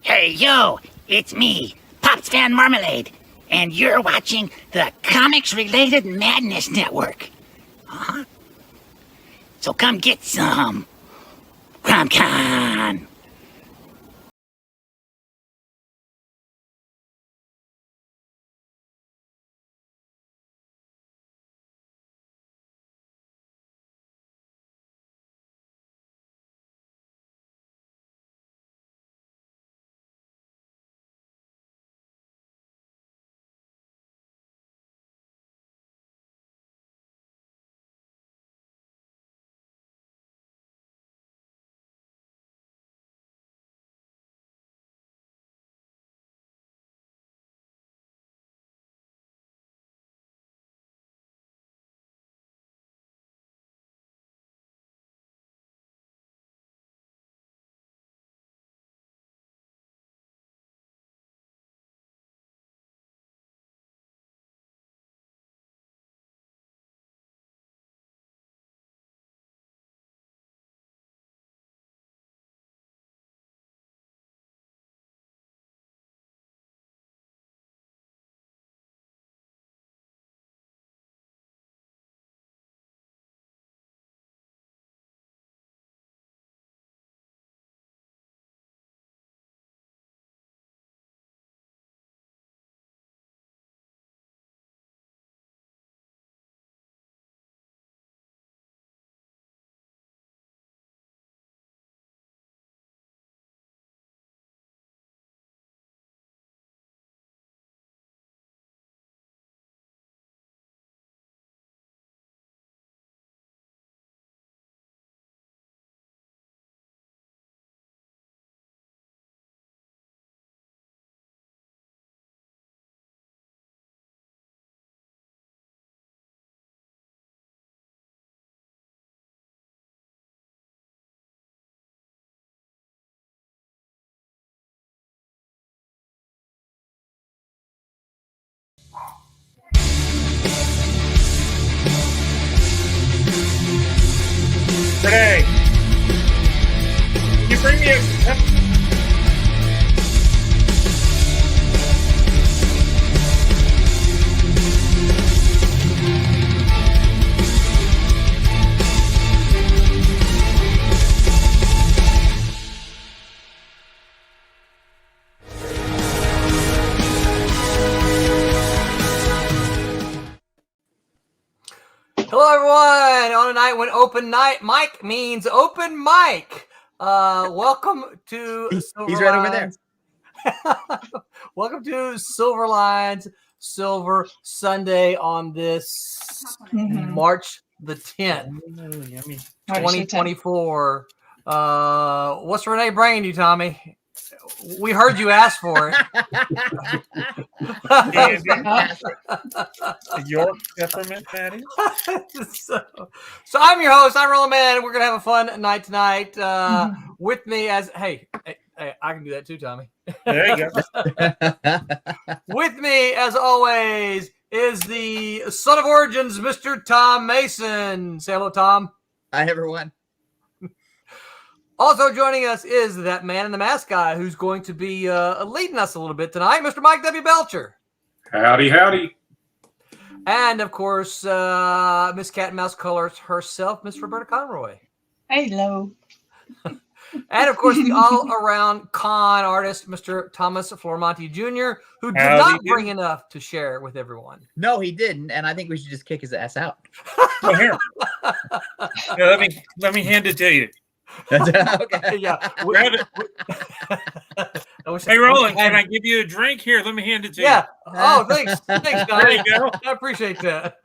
Hey, yo, it's me, Pops Fan Marmalade, and you're watching the Comics-Related Madness Network. Huh? So come get some. CromCon. Renee, can you bring me a... Hello, everyone. On a night when open night mic means open mic. Welcome to He's right over there. Welcome to Silverline's Silver Sunday on this March the 10th, 2024. What's Renee bringing you, Tommy? We heard you ask for it. York peppermint patty. so I'm your host. I'm Rolling Man. We're gonna have a fun night tonight. With me as hey, I can do that too, Tommy. There you go. With me, as always, is the son of origins, Mr. Tom Mason. Say hello, Tom. Hi, everyone. Also joining us is that man in the mask guy who's going to be leading us a little bit tonight, Mr. Mike W. Belcher. Howdy, howdy. And, of course, Miss Cat and Mouse Colors herself, Miss Roberta Conroy. Hello. And, of course, the all-around con artist, Mr. Thomas Flormonte Jr., who did not bring enough to share with everyone. No, he didn't, and I think we should just kick his ass out. Well, here. Let me hand it to you. Okay. Yeah. Grab it. Hey, Roland, can I give you a drink? Here, let me hand it to you. Yeah. Oh, thanks. Thanks, Don. There you go. I appreciate that.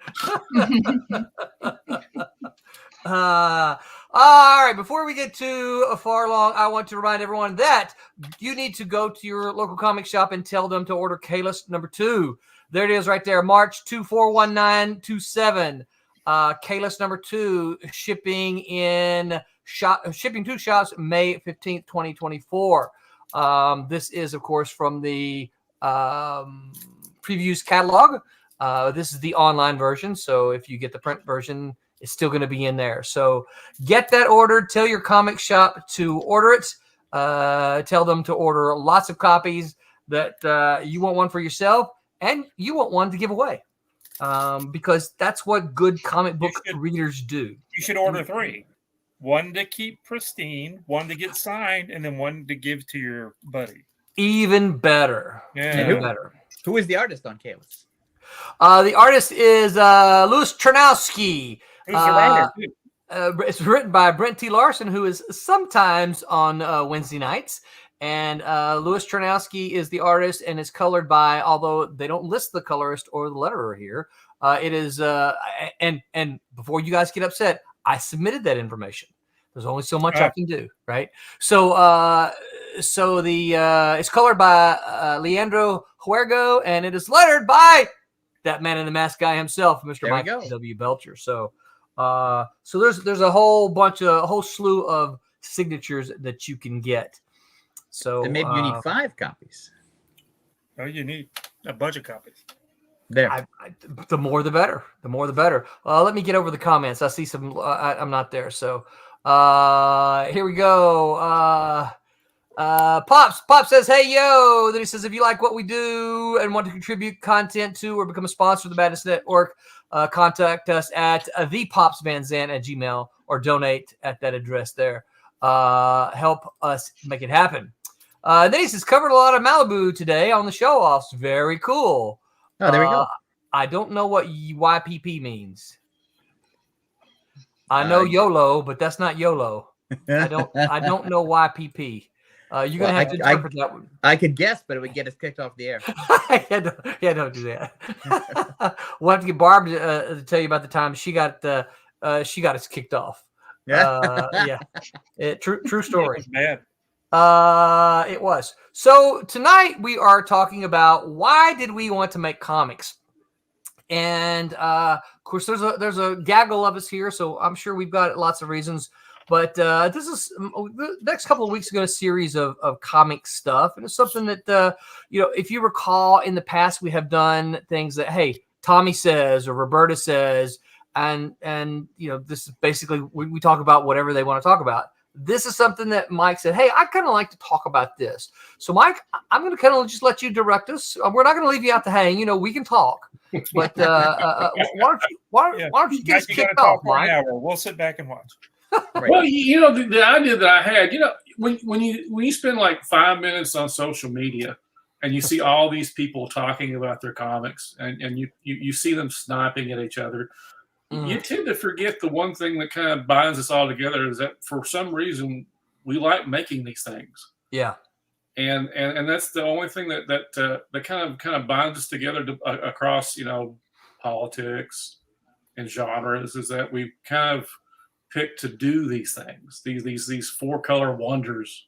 All right. Before we get too far along, I want to remind everyone that you need to go to your local comic shop and tell them to order K-List number 2. There it is right there. March 241927. K-List number 2 shipping to shops May 15th, 2024. This is, of course, from the previews catalog. This is the online version, so if you get the print version, it's still going to be in there. So get that ordered. Tell your comic shop to order it. Tell them to order lots of copies, that you want one for yourself and you want one to give away. Because that's what good comic book readers do. You should order 3. One to keep pristine, one to get signed, and then one to give to your buddy. Even better. Yeah. Even better. Who is the artist on Kalis? The artist is Louis Chernowski. Who's the writer, too? It's written by Brent T. Larson, who is sometimes on Wednesday nights. And Louis Chernowski is the artist and is colored by, although they don't list the colorist or the letterer here, it is, and before you guys get upset, I submitted that information. There's only so much I can do, right? So it's colored by Leandro Huergo, and it is lettered by that man in the mask guy himself, Mr. Michael W. Belcher. So there's a whole slew of signatures that you can get. So and maybe you need 5 copies. Oh, you need a bunch of copies. There. The more the better. The more the better. Let me get over the comments. I see some. I'm not there. So here we go. Pops says, "Hey yo." Then he says, "If you like what we do and want to contribute content to or become a sponsor of the Madness Network, contact us at thepopsvanzant@gmail.com or donate at that address there. Help us make it happen." Then he says, "Covered a lot of Malibu today on the show offs. Very cool." Oh, there we go. I don't know what YPP means. I know YOLO, but that's not YOLO. I don't know YPP. You're gonna have to interpret that one. I could guess, but it would get us kicked off the air. Don't do that. We'll have to get Barb to tell you about the time she got us kicked off. Yeah. True story. It was bad. It was. So tonight we are talking about why did we want to make comics, and of course there's a gaggle of us here, so I'm sure we've got lots of reasons. But this is the next couple of weeks ago, a series of comic stuff, and it's something that if you recall in the past we have done things that Tommy says or Roberta says, and this is basically we talk about whatever they want to talk about. This is something that Mike said, "Hey, I kind of like to talk about this." So, Mike, I'm going to kind of just let you direct us. We're not going to leave you out to hang. We can talk. But why don't you get us kicked off, Mike? We'll sit back and watch. Right. Well, the idea that I had, when you spend like 5 minutes on social media and you see all these people talking about their comics and you see them sniping at each other, you tend to forget the one thing that kind of binds us all together is that for some reason we like making these things. Yeah. And that's the only thing that kind of binds us together across politics and genres is that we kind of picked to do these things, these 4-color wonders,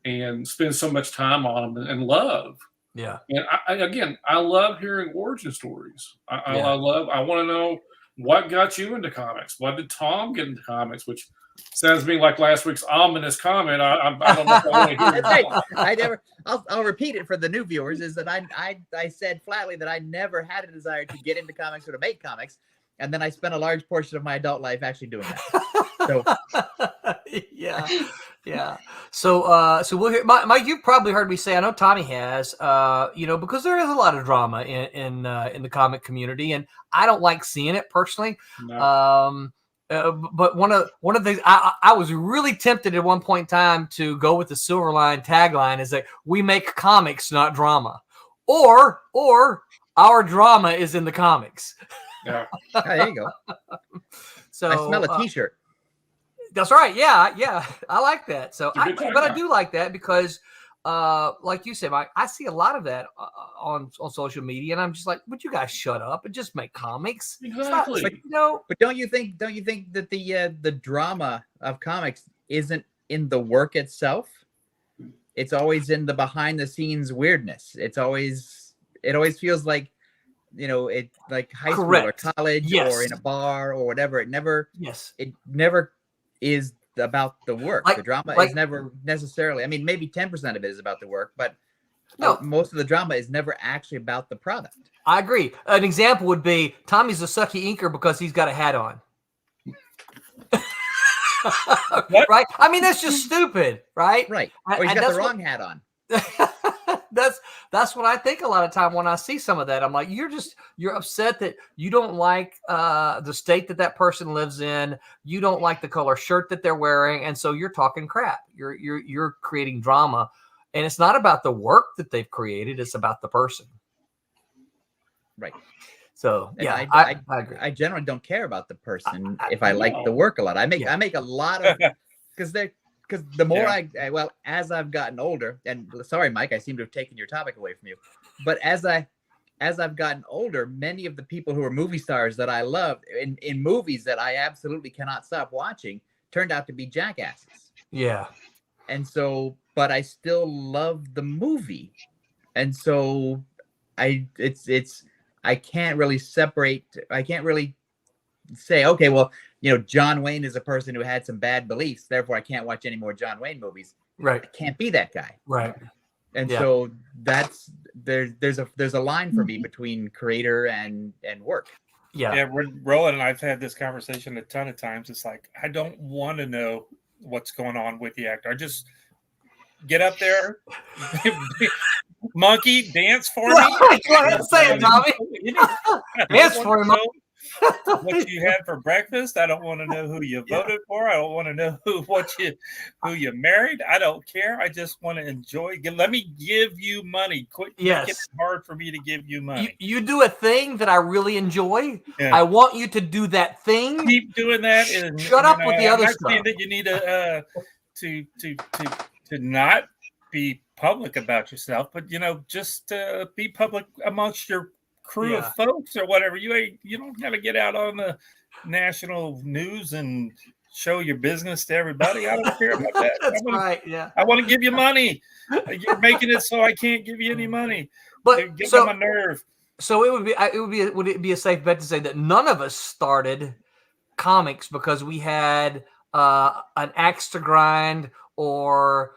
and spend so much time on them and love. Yeah. And I love hearing origin stories. I want to know what got you into comics. Why did Tom get into comics? Which sounds to me like last week's ominous comment. I don't know if I want to hear That's right. I'll repeat it for the new viewers. Is that I said flatly that I never had a desire to get into comics or to make comics, and then I spent a large portion of my adult life actually doing that. So yeah. So we'll hear. Mike, you've probably heard me say. I know Tommy has. Because there is a lot of drama in the comic community, and I don't like seeing it personally. No. But one of the things I was really tempted at one point in time to go with the Silverline tagline is that we make comics, not drama, or our drama is in the comics. Yeah. Oh, there you go. So I smell a T-shirt. That's right. Yeah. I like that. So, I do like that because, like you said, Mike, I see a lot of that on social media, and I'm just like, would you guys shut up and just make comics? Exactly. But don't you think that the drama of comics isn't in the work itself? It's always in the behind the scenes weirdness. It always feels like, it like high school or college or in a bar or whatever. It never is about the work. The drama is never necessarily, maybe 10% of it is about the work, but most of the drama is never actually about the product. I agree. An example would be Tommy's a sucky inker because he's got a hat on. What? Right? I mean, that's just stupid, right? Right. And- Or he's and got the that's what- wrong hat on. that's what I think a lot of time when I see some of that. I'm like, you're upset that you don't like the state that person lives in. You don't like the color shirt that they're wearing, and so you're talking crap. You're creating drama, and it's not about the work that they've created. It's about the person. Right. So And yeah, I agree. I generally don't care about the person I- if I like the work a lot. I make a lot of because the more Yeah. as I've gotten older, and sorry, Mike, I seem to have taken your topic away from you, but as I've gotten older, many of the people who are movie stars that I loved in movies that I absolutely cannot stop watching turned out to be jackasses. Yeah. And so, but I still love the movie, and so I can't really separate. I can't really say, okay, well, John Wayne is a person who had some bad beliefs, therefore I can't watch any more John Wayne movies. Right. I can't be that guy. Right. And Yeah. so there's a line for me between creator and work. Yeah. Yeah, Roland and I've had this conversation a ton of times. It's like, I don't want to know what's going on with the actor. I just get up there, monkey, dance for me. Go ahead, say it, Tommy. Dance for him. What you had for breakfast. I don't want to know who you voted for. I don't want to know who you married. I don't care. I just want to enjoy. Let me give you money. Quit making it hard for me to give you money. You do a thing that I really enjoy. Yeah. I want you to do that thing. Keep doing that. And shut up with the other I'm not stuff. saying that you need to not be public about yourself, but just be public amongst your crew of folks or whatever. You don't got to get out on the national news and show your business to everybody. I don't care about that. That's right. Yeah. I want to give you money. You're making it so I can't give you any money. But get on my nerve. So would it be a safe bet to say that none of us started comics because we had an axe to grind or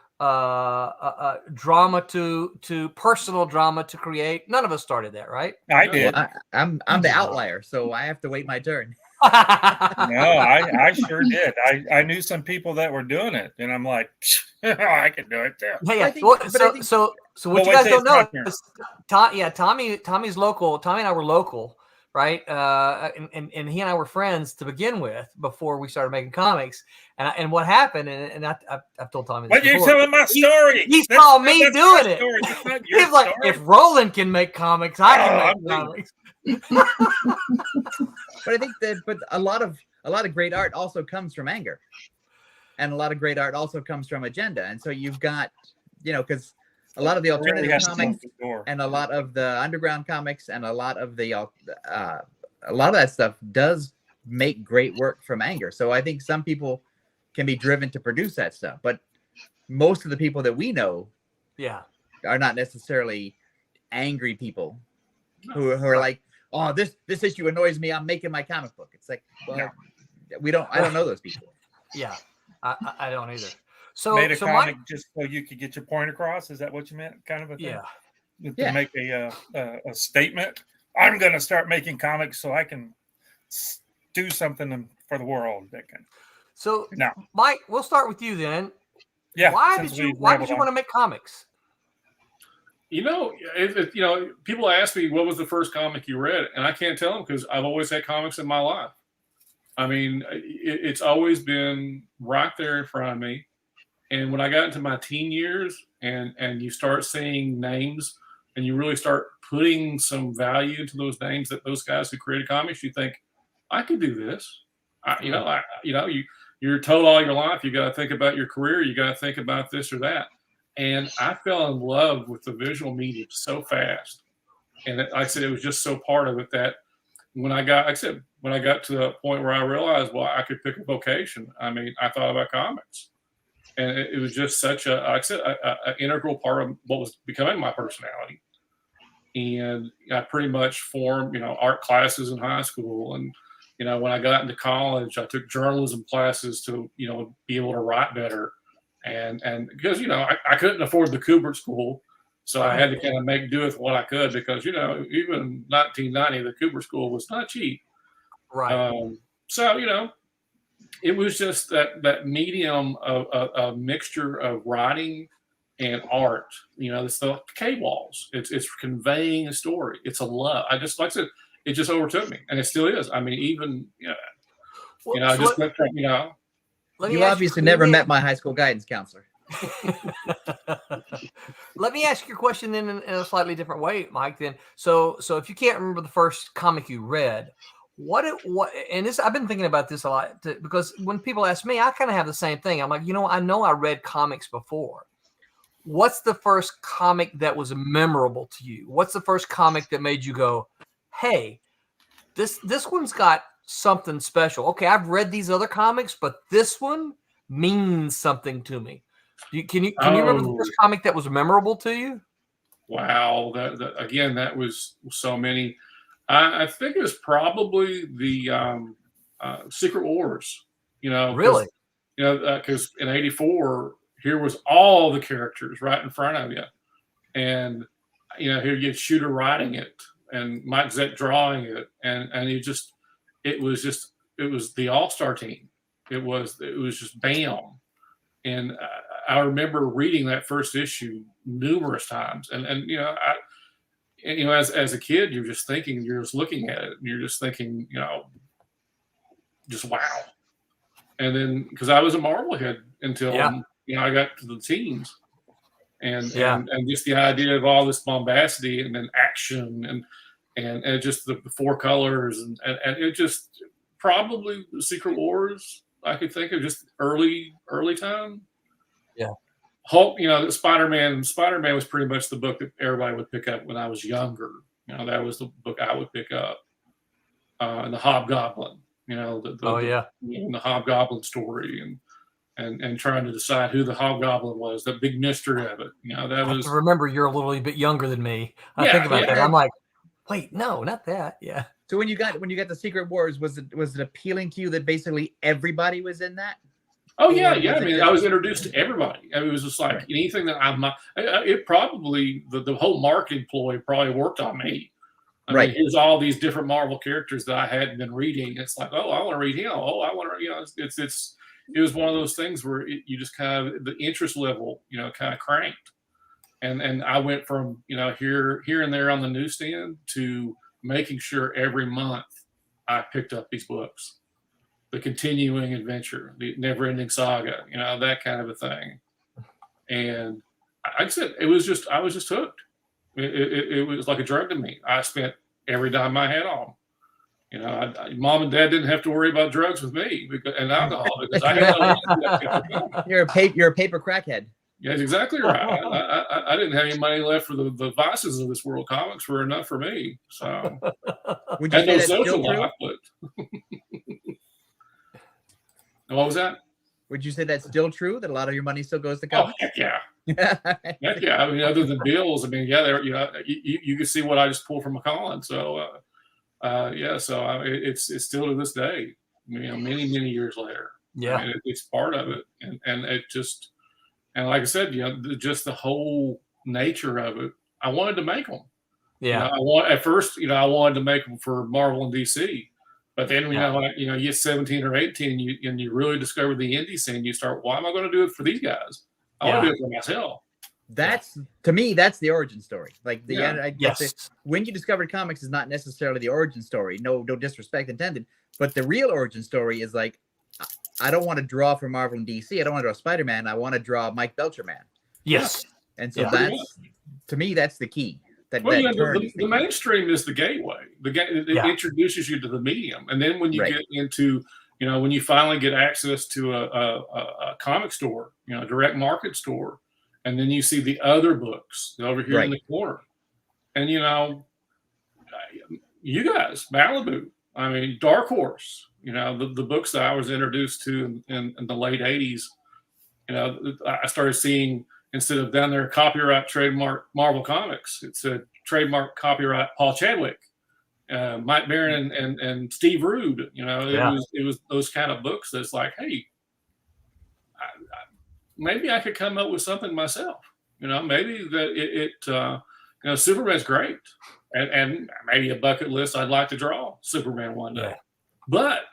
drama to personal drama to create? None of us started that, right? I did. Well, I'm the outlier, so I have to wait my turn. No, I sure did. I knew some people that were doing it, and I'm like, I can do it too. Yeah. So what you guys don't know is, Tommy's local. Tommy and I were local, right? And he and I were friends to begin with before we started making comics. And what happened? And I've told Tommy this But you're before. telling my story. He saw me doing it. He's He's like, if Roland can make comics, I can make comics. But I think that a lot of great art also comes from anger, and a lot of great art also comes from agenda. And so you've got, because a lot of the alternative comics and a lot of the underground comics and a lot of that stuff does make great work from anger. So I think some people can be driven to produce that stuff, but most of the people that we know, are not necessarily angry people who are like, oh, this issue annoys me, I'm making my comic book. It's like, well, I don't know those people. Yeah, I don't either. So made a comic just so you could get your point across. Is that what you meant? Kind of a thing. To make a statement. I'm going to start making comics so I can do something for the world. So now, Mike, we'll start with you then. Yeah. Why did you want to make comics? People ask me what was the first comic you read, and I can't tell them because I've always had comics in my life. I mean, it's always been right there in front of me. And when I got into my teen years, and you start seeing names, and you really start putting some value to those names, that those guys who created comics, you think, I could do this. You're told all your life you got to think about your career, you got to think about this or that. And I fell in love with the visual medium so fast. And like I said, it was just so part of it that when I got to the point where I realized, well, I could pick a vocation. I mean, I thought about comics. And it was just such an integral part of what was becoming my personality. And I pretty much formed, art classes in high school. And, when I got into college, I took journalism classes to, be able to write better. And because, I couldn't afford the Kubrick school. So I had to kind of make do with what I could because, even 1990, the Kubrick school was not cheap. Right. So, it was just that medium of a mixture of writing and art. It's the cave walls. It's conveying a story. It's a love. I just, like I said, it just overtook me, and it still is. I mean, even I just went from You obviously never met my high school guidance counselor. Let me ask you a question then in a slightly different way, Mike. Then, so if you can't remember the first comic you read, what and this, I've been thinking about this a lot because when people ask me, I kind of have the same thing. I'm like, I know I read comics before. What's the first comic that was memorable to you? What's the first comic that made you go, hey, this one's got something special. Okay, I've read these other comics, but this one means something to me. Can you remember the first comic that was memorable to you? Wow, that was so many. I think it was probably the Secret Wars. Really? Because in '84, here was all the characters right in front of you, and here you had Shooter writing it and Mike Zeck drawing it, and it was the all-star team. It was just bam. And I remember reading that first issue numerous times, and as a kid, you're just thinking, you're just looking at it, and you're just thinking, just wow. And then because I was a Marvel head until I got to the teens, and just the idea of all this bombacity and then action and just the four colors and it just probably the Secret Wars. I could think of just early time. Yeah. Hulk, that Spider-Man was pretty much the book that everybody would pick up when I was younger. That was the book I would pick up. And the Hobgoblin, the Hobgoblin story and trying to decide who the Hobgoblin was, the big mystery of it. That was. Remember, you're a little bit younger than me. I think about that. I'm like, wait, no, not that. Yeah. So when you got the Secret Wars, was it appealing to you that basically everybody was in that? Oh yeah. I mean, I was introduced to everybody. I mean, it was just like anything that I'm not. It probably the whole marketing ploy probably worked on me. I mean, here's all these different Marvel characters that I hadn't been reading. It's like, oh, I want to read him. Oh, I want to. It was one of those things where you just kind of the interest level, kind of cranked, and I went from here and there on the newsstand to making sure every month I picked up these books, the continuing adventure, the never-ending saga, that kind of a thing. And like I said, I was just hooked. It was like a drug to me. I spent every dime I had on. Mom and Dad didn't have to worry about drugs with me and alcohol because I had no You're a paper crackhead. Yeah, that's exactly right. I didn't have any money left for the vices of this world. Comics were enough for me. So would you say no that's social still true? life, but what was that? Would you say that's still true, that a lot of your money still goes to Oh, comics? heck yeah. Heck yeah. I mean, other than bills, I mean, you can see what I just pulled from Macallan. So, so it's still to this day, many, many years later. Yeah. I mean, it's part of it. And it just, and like I said, just the whole nature of it, I wanted to make them. Yeah. At first, I wanted to make them for Marvel and DC. But then, you get 17 or 18 and you really discover the indie scene, you start, why am I going to do it for these guys? I want to do it for myself. To me, that's the origin story. Like Yes. When you discovered comics is not necessarily the origin story. No disrespect intended. But the real origin story is like, I don't want to draw for Marvel and DC. I don't want to draw Spider-Man. I want to draw Mike Belcher Man. Yes. And so to me, that's the key. The mainstream is the gateway. It introduces you to the medium, and then when you get into, when you finally get access to a comic store, a direct market store, and then you see the other books over here in the corner, and you guys, Malibu, I mean, Dark Horse, the books that I was introduced to in the late '80s, I started seeing. Instead of down there, copyright, trademark Marvel Comics, it's a trademark, copyright Paul Chadwick, Mike Baron, and Steve Rude. It was those kind of books that's like, hey, maybe I could come up with something myself. Maybe that Superman's great, and maybe a bucket list I'd like to draw Superman one day. But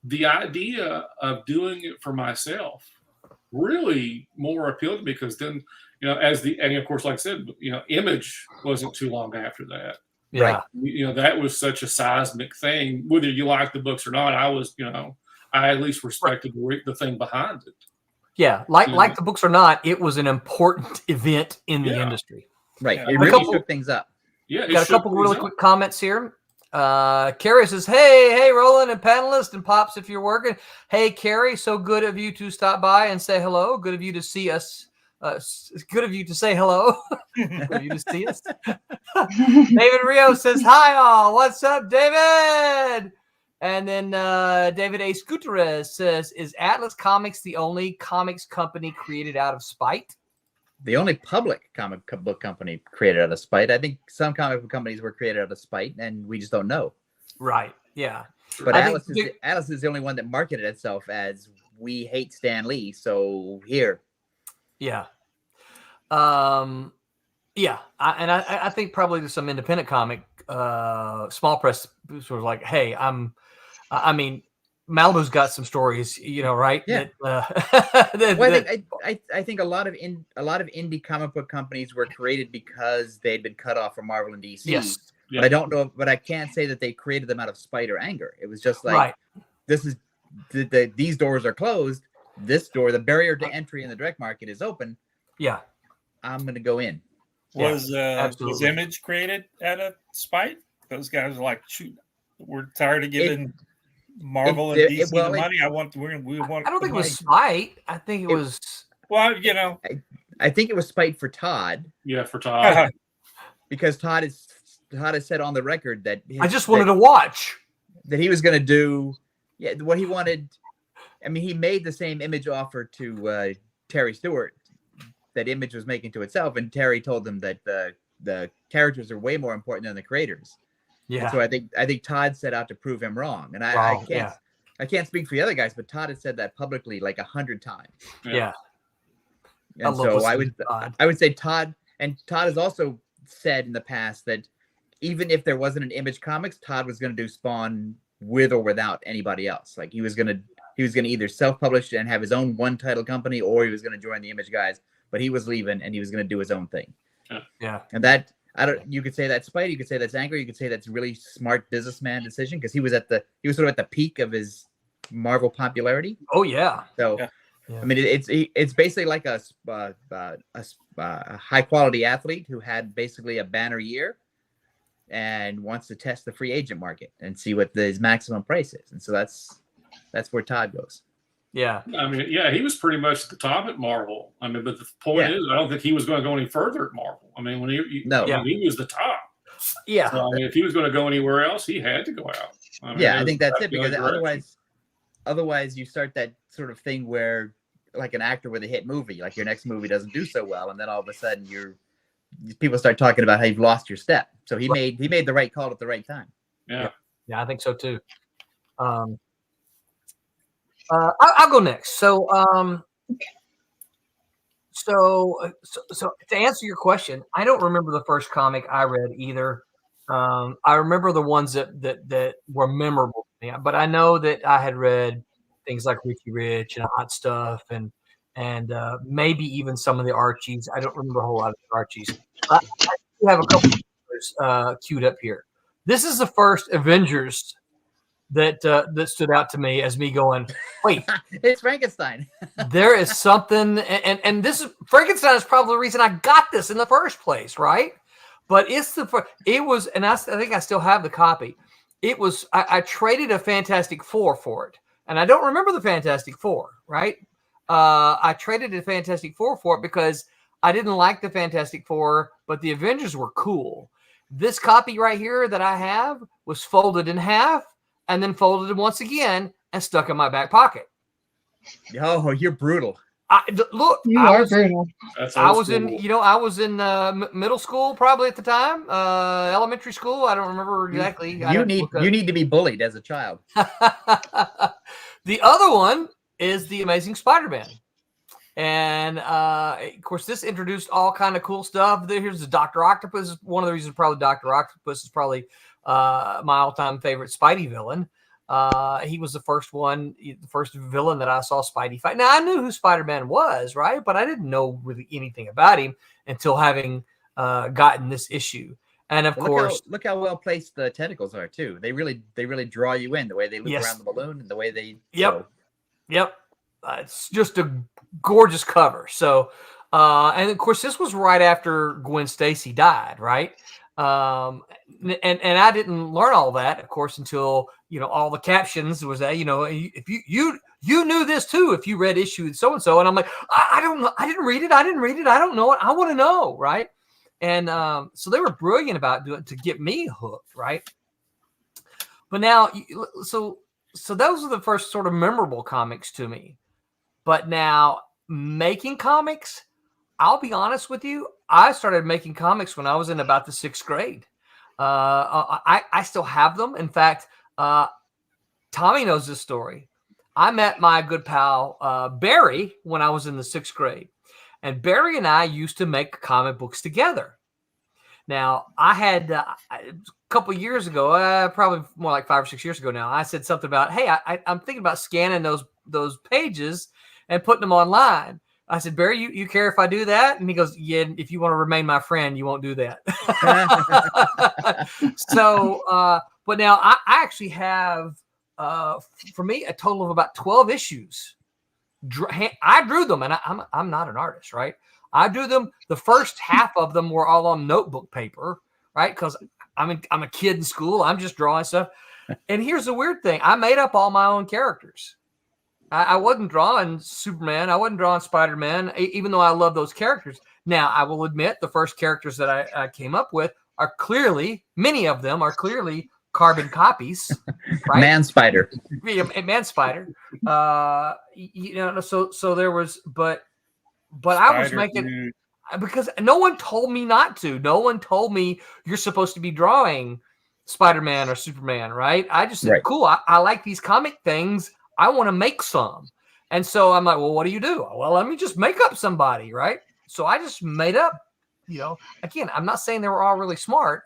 the idea of doing it for myself really more appealed to me, because then, and of course, like I said, Image wasn't too long after that. Yeah. Right. That was such a seismic thing. Whether you like the books or not, I at least respected the thing behind it. Yeah. Like the books or not, it was an important event in the industry. Right. Yeah. It really shook things up. Yeah. Got a couple really quick comments here. Carrie says, hey, Roland and panelists and Pops, if you're working. Hey, Carrie, so good of you to stop by and say hello. Good of you to see us. Good of you to say hello. Good of you to see us. David Rio says, hi, all. What's up, David? And then David A. Gutierrez says, is Atlas Comics the only comics company created out of spite? The only public comic book company created out of spite. I think some comic book companies were created out of spite, and we just don't know. Right. Yeah. But Atlas is the only one that marketed itself as, we hate Stan Lee, so here. Yeah. Yeah. I think probably there's some independent comic, small press sort of like, hey, I mean, Malibu's got some stories, right? Yeah. I think a lot of indie comic book companies were created because they'd been cut off from Marvel and DC. Yes. But I don't know. But I can't say that they created them out of spite or anger. It was just like, this is these doors are closed. This door, the barrier to entry in the direct market, is open. Yeah. I'm going to go in. Was Image created out of spite? Those guys are like, shoot, we're tired of giving Marvel and DC the money. We want. I don't think it was spite. I think it was. Well, I think it was spite for Todd. Yeah, for Todd. Because Todd has said on the record that I just wanted to watch. That he was going to do, what he wanted. I mean, he made the same Image offer to Terry Stewart that Image was making to itself, and Terry told him that the characters are way more important than the creators. Yeah. And so I think Todd set out to prove him wrong, and I can't speak for the other guys, but Todd had said that publicly like 100 times. Yeah. And so I would say Todd has also said in the past that even if there wasn't an Image Comics, Todd was going to do Spawn with or without anybody else. Like he was going to either self-publish and have his own one-title company, or he was going to join the Image guys. But he was leaving, and he was going to do his own thing. Yeah. And you could say that's spite, you could say that's anger, you could say that's really smart businessman decision, because he was sort of at the peak of his Marvel popularity. Oh yeah. So I mean, it's basically like a high quality athlete who had basically a banner year and wants to test the free agent market and see what his maximum price is. And so that's where Todd goes. Yeah. I mean, he was pretty much at the top at Marvel. I mean, but the point is, I don't think he was going to go any further at Marvel. I mean, when he was the top. Yeah. So, I mean, if he was going to go anywhere else, he had to go out. I mean, I think that's it, because otherwise you start that sort of thing where, like an actor with a hit movie, like your next movie doesn't do so well, and then all of a sudden people start talking about how you've lost your step. So he made the right call at the right time. Yeah. Yeah, I think so too. I'll go next. So to answer your question, I don't remember the first comic I read either. I remember the ones that were memorable to me, but I know that I had read things like Ricky Rich and Hot Stuff and maybe even some of the Archies. I don't remember a whole lot of the Archies. I do have a couple of queued up here. This is the first Avengers that stood out to me as me going, wait, it's Frankenstein. There is something, and this is Frankenstein is probably the reason I got this in the first place, right? But I think I still have the copy. It was I traded a Fantastic Four for it, and I don't remember the Fantastic Four, right? I traded a Fantastic Four for it because I didn't like the Fantastic Four, but the Avengers were cool. This copy right here that I have was folded in half and then folded once again and stuck in my back pocket. Oh, you're brutal. You are brutal. I was in middle school probably at the time, elementary school. I don't remember exactly. You need to be bullied as a child. The other one is the Amazing Spider-Man. And of course, this introduced all kind of cool stuff. Here's the Dr. Octopus. One of the reasons probably Dr. Octopus is probably my all-time favorite Spidey villain. He was the first villain that I saw Spidey fight. Now I knew who Spider-Man was, right? But I didn't know really anything about him until having gotten this issue. And of course, look how well placed the tentacles are too. They really draw you in, the way they loop around the balloon and the way they. Yep. It's just a gorgeous cover. So, and of course, this was right after Gwen Stacy died, right? And I didn't learn all that, of course, until all the captions was that if you knew this too if you read issue so and so, and I'm like, I don't know, I didn't read it, I don't know it, I want to know, right? And so they were brilliant about doing it to get me hooked, right? But now, so those are the first sort of memorable comics to me. But now making comics, I'll be honest with you, I started making comics when I was in about the 6th grade. I still have them. In fact, Tommy knows this story. I met my good pal Barry when I was in the 6th grade. And Barry and I used to make comic books together. Now, I had a couple of years ago, probably more like 5 or 6 years ago now, I said something about, hey, I'm thinking about scanning those pages and putting them online. I said, Barry, you care if I do that? And he goes, yeah, if you want to remain my friend, you won't do that. So, but now I actually have, for me, a total of about 12 issues. I drew them, and I'm not an artist, right? I drew them. The first half of them were all on notebook paper, right? Because I'm a kid in school. I'm just drawing stuff. And here's the weird thing. I made up all my own characters. I wasn't drawing Superman. I wasn't drawing Spider-Man, even though I love those characters. Now, I will admit the first characters that I came up with are clearly, many of them are clearly carbon copies, right? Man Spider. Man Spider. So there was, but I was making, because no one told me not to. No one told me you're supposed to be drawing Spider-Man or Superman, right? I just said, cool, I like these comic things. I want to make some. And so I'm like, well, what do you do? Well, let me just make up somebody, right? So I just made up, again, I'm not saying they were all really smart.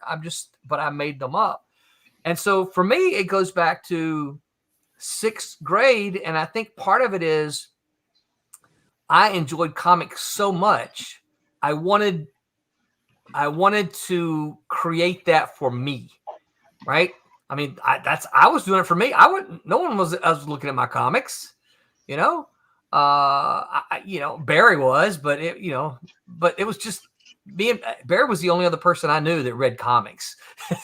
But I made them up. And so for me, it goes back to 6th grade. And I think part of it is I enjoyed comics so much. I wanted to create that for me, right? I mean, I was doing it for me. No one was looking at my comics, Barry was, but but it was just me. And Barry was the only other person I knew that read comics.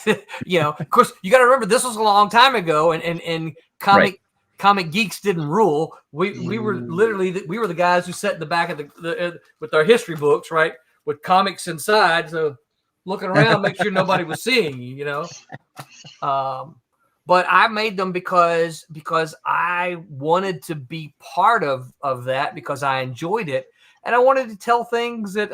Of course, you got to remember this was a long time ago, and comic geeks didn't rule. We were literally the guys who sat in the back of with our history books, right, with comics inside. So looking around, make sure nobody was seeing you. But I made them because I wanted to be part of that, because I enjoyed it, and I wanted to tell things that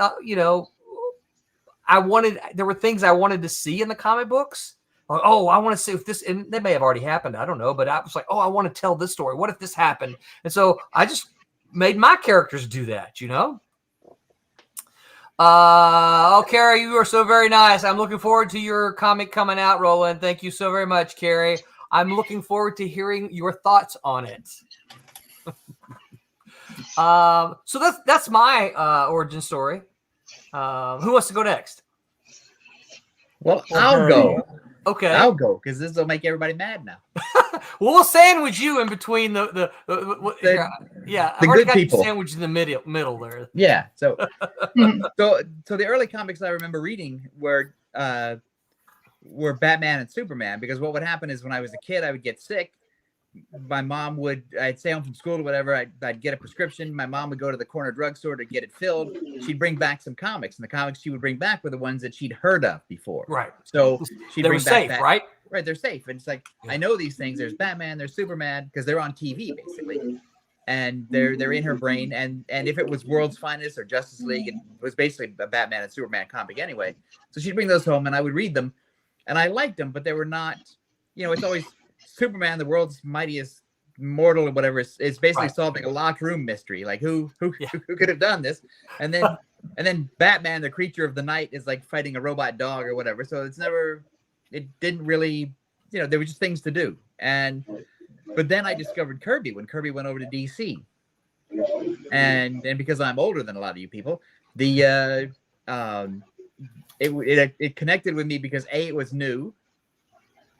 there were things I wanted to see in the comic books. Like, oh, I want to see if this, and they may have already happened, I don't know, but I was like, oh, I want to tell this story. What if this happened? And so I just made my characters do that, Carrie, you are so very nice. I'm looking forward to your comic coming out, Roland. Thank you so very much, Carrie. I'm looking forward to hearing your thoughts on it. So that's my origin story. Who wants to go next? Well, I'll go. Okay, I'll go, because this will make everybody mad now. Well, we'll sandwich you in between the I've already got people. You sandwiched in the middle there. Yeah. So the early comics I remember reading were Batman and Superman, because what would happen is when I was a kid, I would get sick. I'd stay home from school or whatever. I'd get a prescription. My mom would go to the corner drugstore to get it filled. She'd bring back some comics, and the comics she would bring back were the ones that she'd heard of before. Right. So she'd they bring were back safe, right? Right. They're safe. And it's like, I know these things. There's Batman, there's Superman, because they're on TV basically. And they're in her brain. And if it was World's Finest or Justice League, it was basically a Batman and Superman comic anyway. So she'd bring those home and I would read them. And I liked them, but they were not, it's always Superman, the world's mightiest mortal or whatever. It's basically solving a locked room mystery. Like who could have done this? And then Batman, the creature of the night, is like fighting a robot dog or whatever. So it didn't really, there were just things to do. And But then I discovered Kirby when Kirby went over to DC, and because I'm older than a lot of you people, it connected with me because it was new.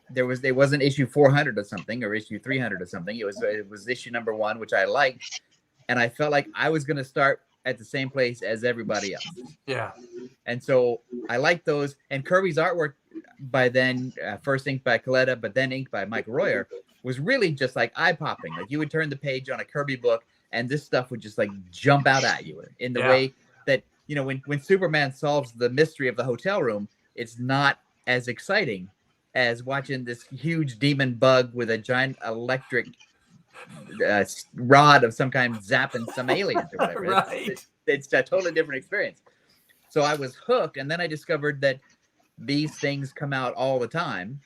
There wasn't issue 400 or something, or issue 300 or something. It was issue number 1, which I liked, and I felt like I was going to start at the same place as everybody else. Yeah. And so I liked those. And Kirby's artwork by then, first inked by Coletta, but then inked by Mike Royer, was really just like eye-popping. Like you would turn the page on a Kirby book, and this stuff would just like jump out at you in the way that, you know, when Superman solves the mystery of the hotel room, it's not as exciting as watching this huge demon bug with a giant electric rod of some kind zapping some aliens or whatever. Right. It's a totally different experience. So I was hooked, and then I discovered that these things come out all the time,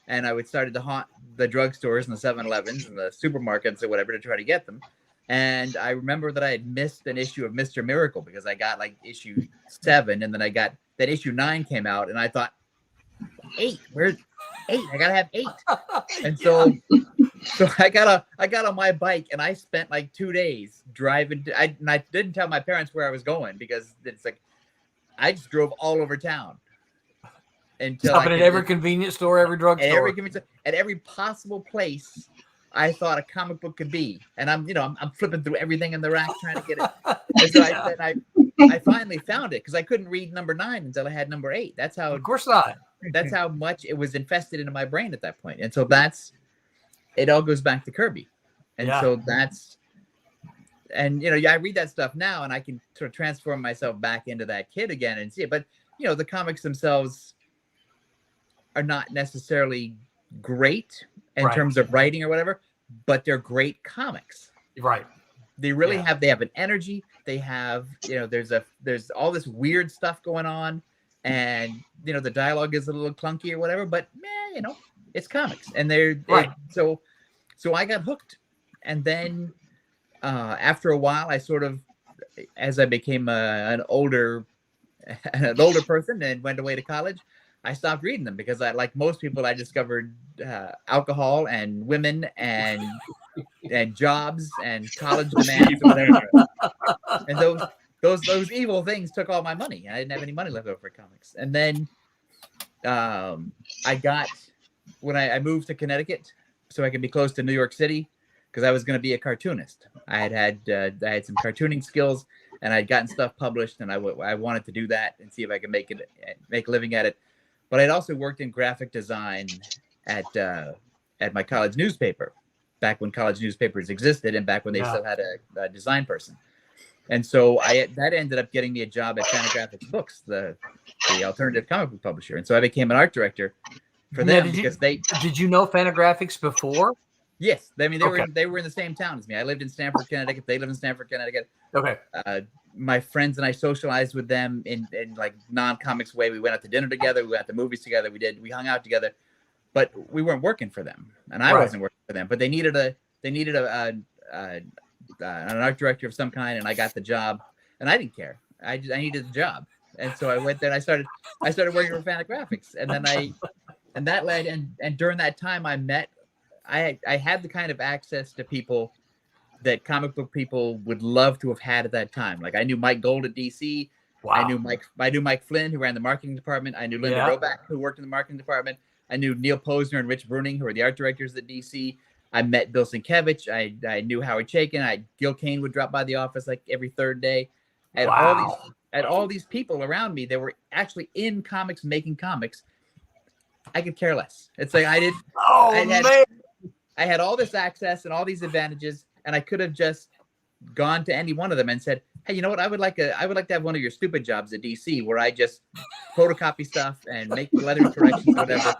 and I started to haunt the drugstores and the 7-Elevens and the supermarkets or whatever to try to get them. And I remember that I had missed an issue of Mr. Miracle because I got like issue 7, and then I got that issue 9 came out, and I thought, 8, where's 8? I gotta have 8. And so I got on my bike, and I spent like 2 days driving. I didn't tell my parents where I was going because it's like I just drove all over town until stopping at every convenience store, every drugstore, at every possible place I thought a comic book could be. And I'm flipping through everything in the rack trying to get it. And so I finally found it because I couldn't read number 9 until I had number 8. That's how. Of course not. That's how much it was infested into my brain at that point. And so it all goes back to Kirby. And so and I read that stuff now, and I can sort of transform myself back into that kid again and see it. But the comics themselves are not necessarily great in terms of writing or whatever, but they're great comics. Right. They really have an energy. They have, there's all this weird stuff going on, and the dialogue is a little clunky or whatever, but it's comics, and they're so I got hooked. And then after a while, I sort of, as I became an older person and went away to college, I stopped reading them because like most people, I discovered alcohol and women and jobs and college demands and whatever. And those evil things took all my money. I didn't have any money left over for comics. And then when I moved to Connecticut so I could be close to New York City, because I was going to be a cartoonist. I had some cartooning skills, and I'd gotten stuff published, and I wanted to do that and see if I could make a living at it. But I'd also worked in graphic design at my college newspaper, back when college newspapers existed, and back when they still had a design person. And so that ended up getting me a job at Fantagraphics Books, the alternative comic book publisher. And so I became an art director for them Did you know Fantagraphics before? Yes, I mean they were in the same town as me. I lived in Stamford, Connecticut. They lived in Stamford, Connecticut. Okay. My friends and I socialized with them in like non-comics way. We went out to dinner together. We went out to movies together. We hung out together, but we weren't working for them, and I wasn't working for them. But they needed an art director of some kind, and I got the job, and I didn't care. I needed the job, and so I went there. And I started working for Fantagraphics, and then that led, and during that time I had the kind of access to people that comic book people would love to have had at that time. Like I knew Mike Gold at DC. Wow. I knew Mike Flynn, who ran the marketing department. I knew Linda Roback, who worked in the marketing department. I knew Neil Posner and Rich Bruning, who were the art directors at DC. I met Bill Sienkiewicz. I knew Howard Chaykin. Gil Kane would drop by the office like every third day. All these people around me that were actually in comics, making comics. I could care less. It's like I had all this access and all these advantages, and I could have just gone to any one of them and said, "Hey, you know what? I would like to have one of your stupid jobs at DC where I just photocopy stuff and make lettering corrections, whatever.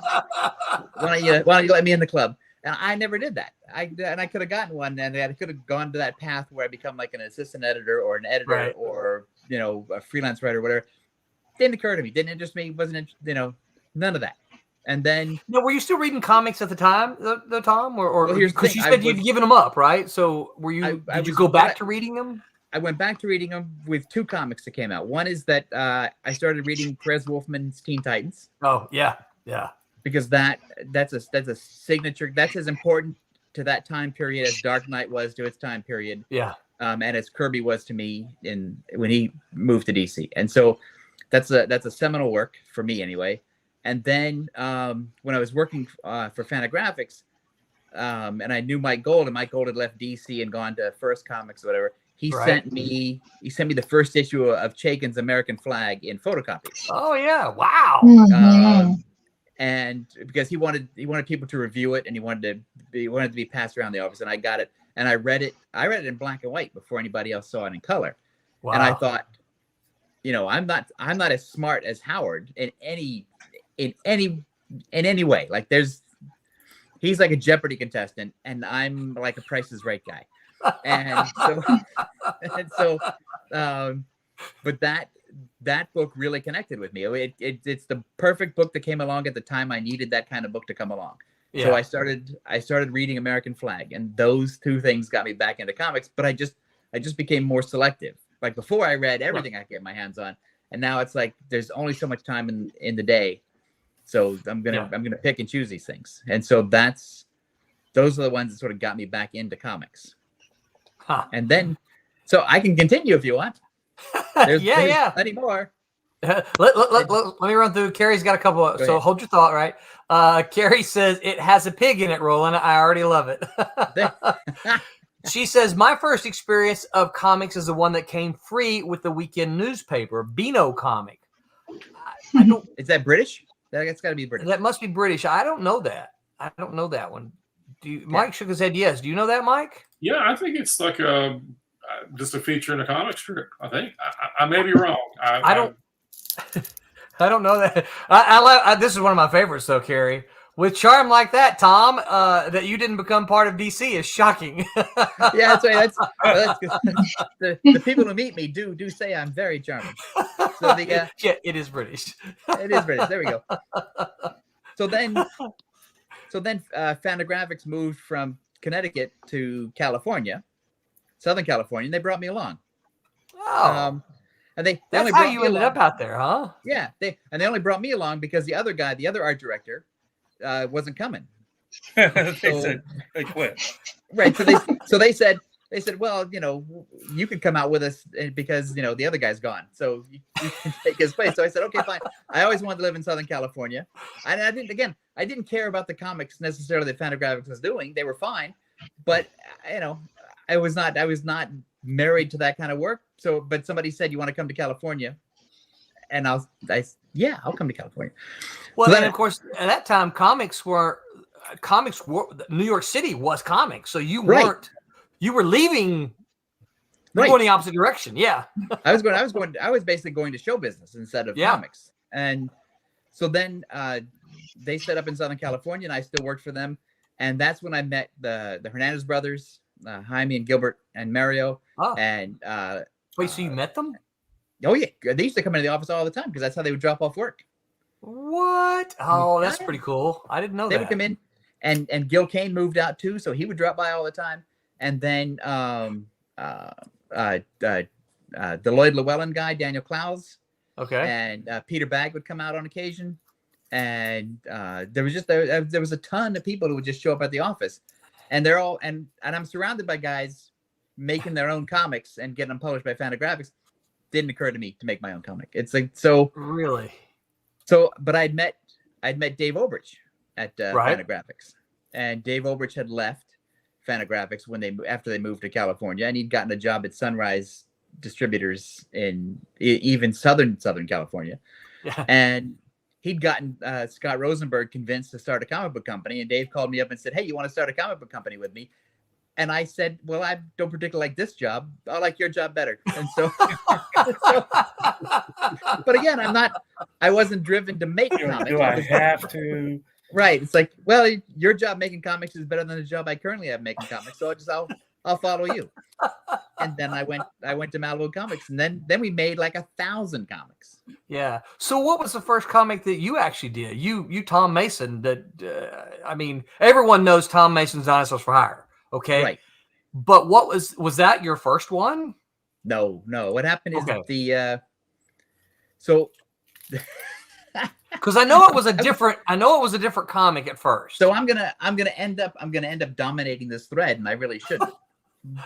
Why don't you let me in the club?" And I never did that. I could have gotten one, and I could have gone to that path where I become like an assistant editor or an editor or a freelance writer, or whatever. Didn't occur to me. Didn't interest me. Wasn't none of that. And then, were you still reading comics at the time, though, Tom? Or because you said you'd given them up, right? So were you? Did you go back to reading them? I went back to reading them with 2 comics that came out. One is that I started reading Perez Wolfman's Teen Titans. Oh yeah. Because that's a signature. That's as important to that time period as Dark Knight was to its time period. Yeah. And as Kirby was to me when he moved to DC. And so that's a seminal work for me anyway. And then when I was working for Fantagraphics, and I knew Mike Gold, and Mike Gold had left DC and gone to First Comics or whatever. He sent me the first issue of Chaykin's American Flag in photocopies. Oh yeah! Wow. And because he wanted people to review it, and he wanted to be passed around the office, and I got it, and I read it in black and white before anybody else saw it in color. Wow. And I thought, I'm not as smart as Howard in any way. Like he's like a Jeopardy contestant, and I'm like a Price is Right guy. And so, but that book really connected with me. It's the perfect book that came along at the time I needed that kind of book to come along. Yeah. So I started reading American Flag, and those two things got me back into comics. But I just became more selective. Like before, I read everything I could get my hands on, and now it's like there's only so much time in the day. So I'm gonna pick and choose these things, and so those are the ones that sort of got me back into comics. Huh. And then, so I can continue if you want. There's plenty more. Let me run through. Carrie's got a couple. So hold your thought. Right. Carrie says it has a pig in it, Roland. I already love it. She says my first experience of comics is the one that came free with the weekend newspaper, Beano Comic. Is that British? That's got to be British. That must be British. I don't know that. I don't know that one. Mike shook his head yes. Do you know that, Mike? Yeah, I think it's like just a feature in a comic strip. I think I may be wrong. I don't. I don't know that. I this is one of my favorites, though, Carrie. With charm like that, Tom, that you didn't become part of DC is shocking. Yeah, that's right. The people who meet me do say I'm very charming. So yeah, it is British. It is British. There we go. So then Fantagraphics moved from Connecticut to California, Southern California, and they brought me along. Oh. And they that's only how you ended up out there, huh? Yeah, they only brought me along because the other art director, wasn't coming. They quit. Right. So they said, well, you could come out with us because the other guy's gone, so you can take his place. So I said, okay, fine. I always wanted to live in Southern California, and I didn't care about the comics necessarily that Fantagraphics was doing. They were fine, but I was not married to that kind of work. So, but somebody said, you want to come to California? And I'll come to California. Well, so then of course, at that time, comics were New York City was comics. So you weren't, you were leaving, going the opposite direction. Yeah. I was basically going to show business instead of comics. And so then they set up in Southern California, and I still worked for them. And that's when I met the Hernandez brothers, Jaime and Gilbert and Mario. Oh. And wait, so you met them? Oh yeah, they used to come into the office all the time because that's how they would drop off work. What? Oh, that's pretty cool. I didn't know that. They would come in, and Gil Kane moved out too, so he would drop by all the time. And then the Lloyd Llewellyn guy, Daniel Clowes, and Peter Bagg would come out on occasion. And there was a ton of people who would just show up at the office, and they're all and I'm surrounded by guys making their own comics and getting them published by Fantagraphics. Didn't occur to me to make my own comic. It's like so really. So, but I'd met Dave Obridge at Fantagraphics, and Dave Obridge had left Fantagraphics after they moved to California, and he'd gotten a job at Sunrise Distributors in even Southern California, and he'd gotten Scott Rosenberg convinced to start a comic book company. And Dave called me up and said, "Hey, you want to start a comic book company with me?" And I said, well, I don't particularly like this job. I like your job better. And so, but again, I wasn't driven to make comics. Do I have to? Right. It's like, well, your job making comics is better than the job I currently have making comics. So I'll follow you. And then I went to Malibu Comics, and then we made like 1,000 comics. Yeah. So what was the first comic that you actually did? You Tom Mason. I mean, everyone knows Tom Mason's Dinosaurs for Hire. Okay. Right. But what was that your first one? No. What happened is that Because I know it was a different comic at first. So I'm gonna end up dominating this thread, and I really shouldn't.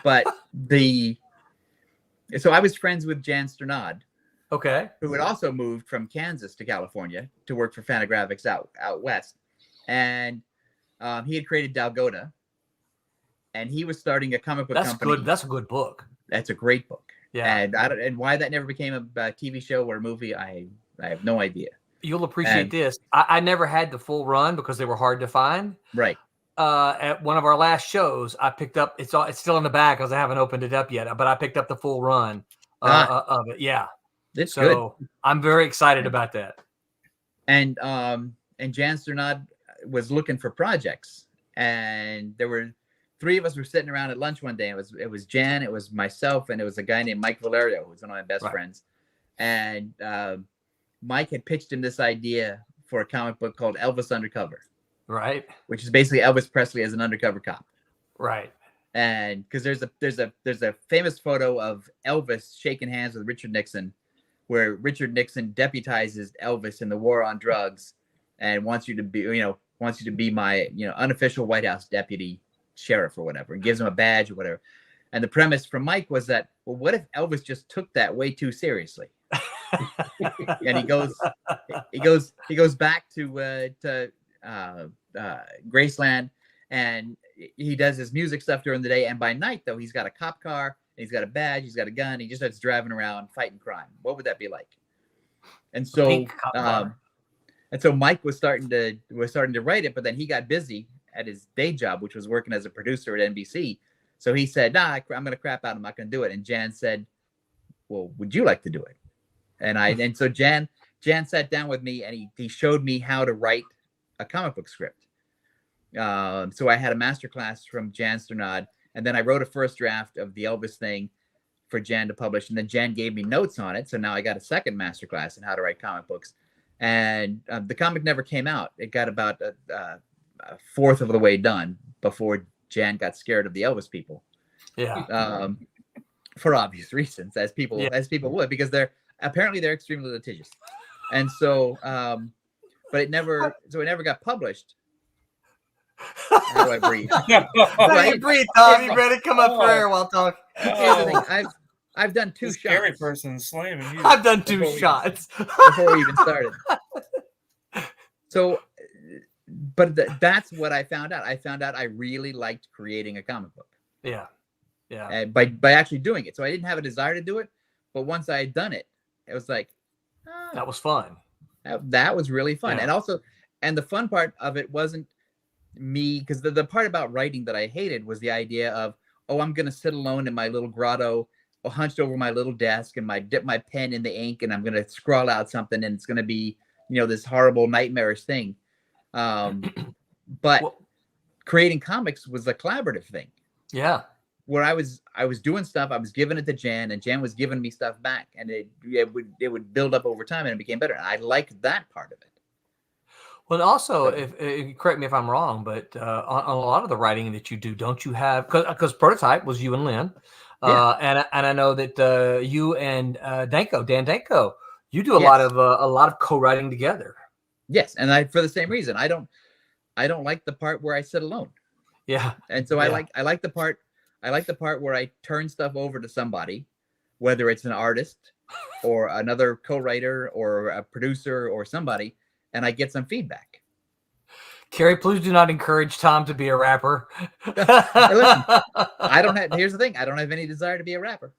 But so I was friends with Jan Sternad, okay, who had also moved from Kansas to California to work for Fantagraphics out west, and he had created Dalgota, and he was starting a comic book company. That's a good book. That's a great book. Yeah, and why that never became a TV show or a movie, I have no idea. You'll appreciate this. I never had the full run because they were hard to find. Right. At one of our last shows, I picked up. It's still in the bag because I haven't opened it up yet. But I picked up the full run of it. Yeah, it's good. I'm very excited about that. And Jan Sternad was looking for projects, and there were 3 of us were sitting around at lunch one day. It was Jan, it was myself, and it was a guy named Mike Valerio, who's one of my best friends. And Mike had pitched him this idea for a comic book called Elvis Undercover, right? Which is basically Elvis Presley as an undercover cop, right? And because there's a famous photo of Elvis shaking hands with Richard Nixon, where Richard Nixon deputizes Elvis in the war on drugs, and wants you to be my unofficial White House deputy sheriff or whatever, and gives him a badge or whatever. And the premise from Mike was that, well, what if Elvis just took that way too seriously? And he goes back to Graceland, and he does his music stuff during the day, and by night though he's got a cop car, he's got a badge, he's got a gun, he just starts driving around fighting crime. What would that be like? And so Mike was starting to write it, but then he got busy at his day job, which was working as a producer at NBC. So he said, "Nah, I'm gonna crap out. I'm not gonna do it." And Jan said, "Well, would you like to do it?" And so Jan sat down with me, and he showed me how to write a comic book script. So I had a master class from Jan Sternad, and then I wrote a first draft of the Elvis thing for Jan to publish, and then Jan gave me notes on it. So now I got a second master class in how to write comic books, and the comic never came out. It got about a fourth of the way done before Jan got scared of the Elvis people. Yeah. For obvious reasons, as people would, because they're extremely litigious, and so but it never got published. How do I breathe? Right? Breathe, Tom. You better come up for air while talking. Here's the thing. I've done 2 shots. Scary person slamming you. I've done 2 shots before we even started. So, but that's what I found out. I found out I really liked creating a comic book. Yeah. And by actually doing it. So I didn't have a desire to do it, but once I had done it, it was like, that was fun. That was really fun. Yeah. And the fun part of it wasn't me, because the part about writing that I hated was the idea of, I'm going to sit alone in my little grotto, hunched over my little desk, and dip my pen in the ink, and I'm going to scrawl out something, and it's going to be, this horrible nightmarish thing. But creating comics was a collaborative thing. Yeah. Where I was doing stuff, I was giving it to Jan, and Jan was giving me stuff back, and it would build up over time, and it became better. And I liked that part of it. Well, also, if correct me if I'm wrong, but on a lot of the writing that you do, don't you have, because Prototype was you and Lynn, and I know that you and Dan Danko, you do a lot of co-writing together. Yes, and for the same reason, I don't like the part where I sit alone. Yeah, and so I like the part where I turn stuff over to somebody, whether it's an artist or another co-writer or a producer or somebody, and I get some feedback. Carrie, please do not encourage Tom to be a rapper. Hey, listen, here's the thing. I don't have any desire to be a rapper.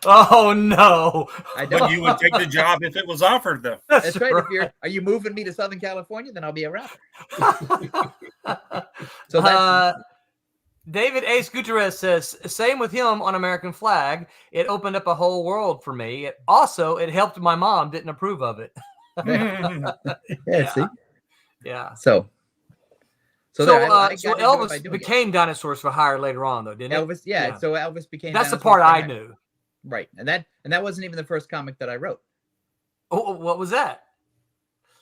Oh no! I don't. But you would take the job if it was offered, though. That's right. Are you moving me to Southern California? Then I'll be a rapper. So that's. David A. Gutierrez says, same with him on American Flag. It opened up a whole world for me. It helped my mom didn't approve of it. See? Yeah. So Elvis became Dinosaurs for Hire later on, though, didn't it? Elvis, yeah. So Elvis became. That's the part I knew. Right, and that wasn't even the first comic that I wrote. Oh, what was that?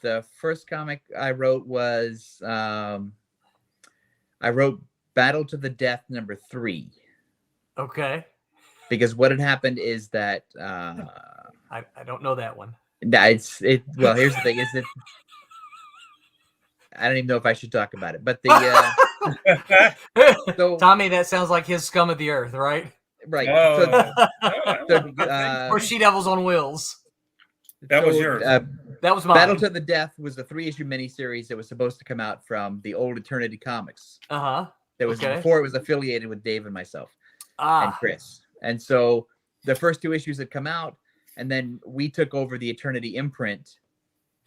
The first comic I wrote was I wrote Battle to the Death #3. Okay. Because what had happened is that I don't know that one. Well, here's the thing: is that I don't even know if I should talk about it. But the so Tommy, that sounds like his scum of the earth, right? right. Oh, So, that was a good thing. Or She Devils on Wheels. That was yours. That was mine. Battle to the Death was a 3-issue miniseries that was supposed to come out from the old Eternity Comics. That was before it was affiliated with Dave and myself and Chris. And so the first 2 issues had come out, and then we took over the Eternity imprint,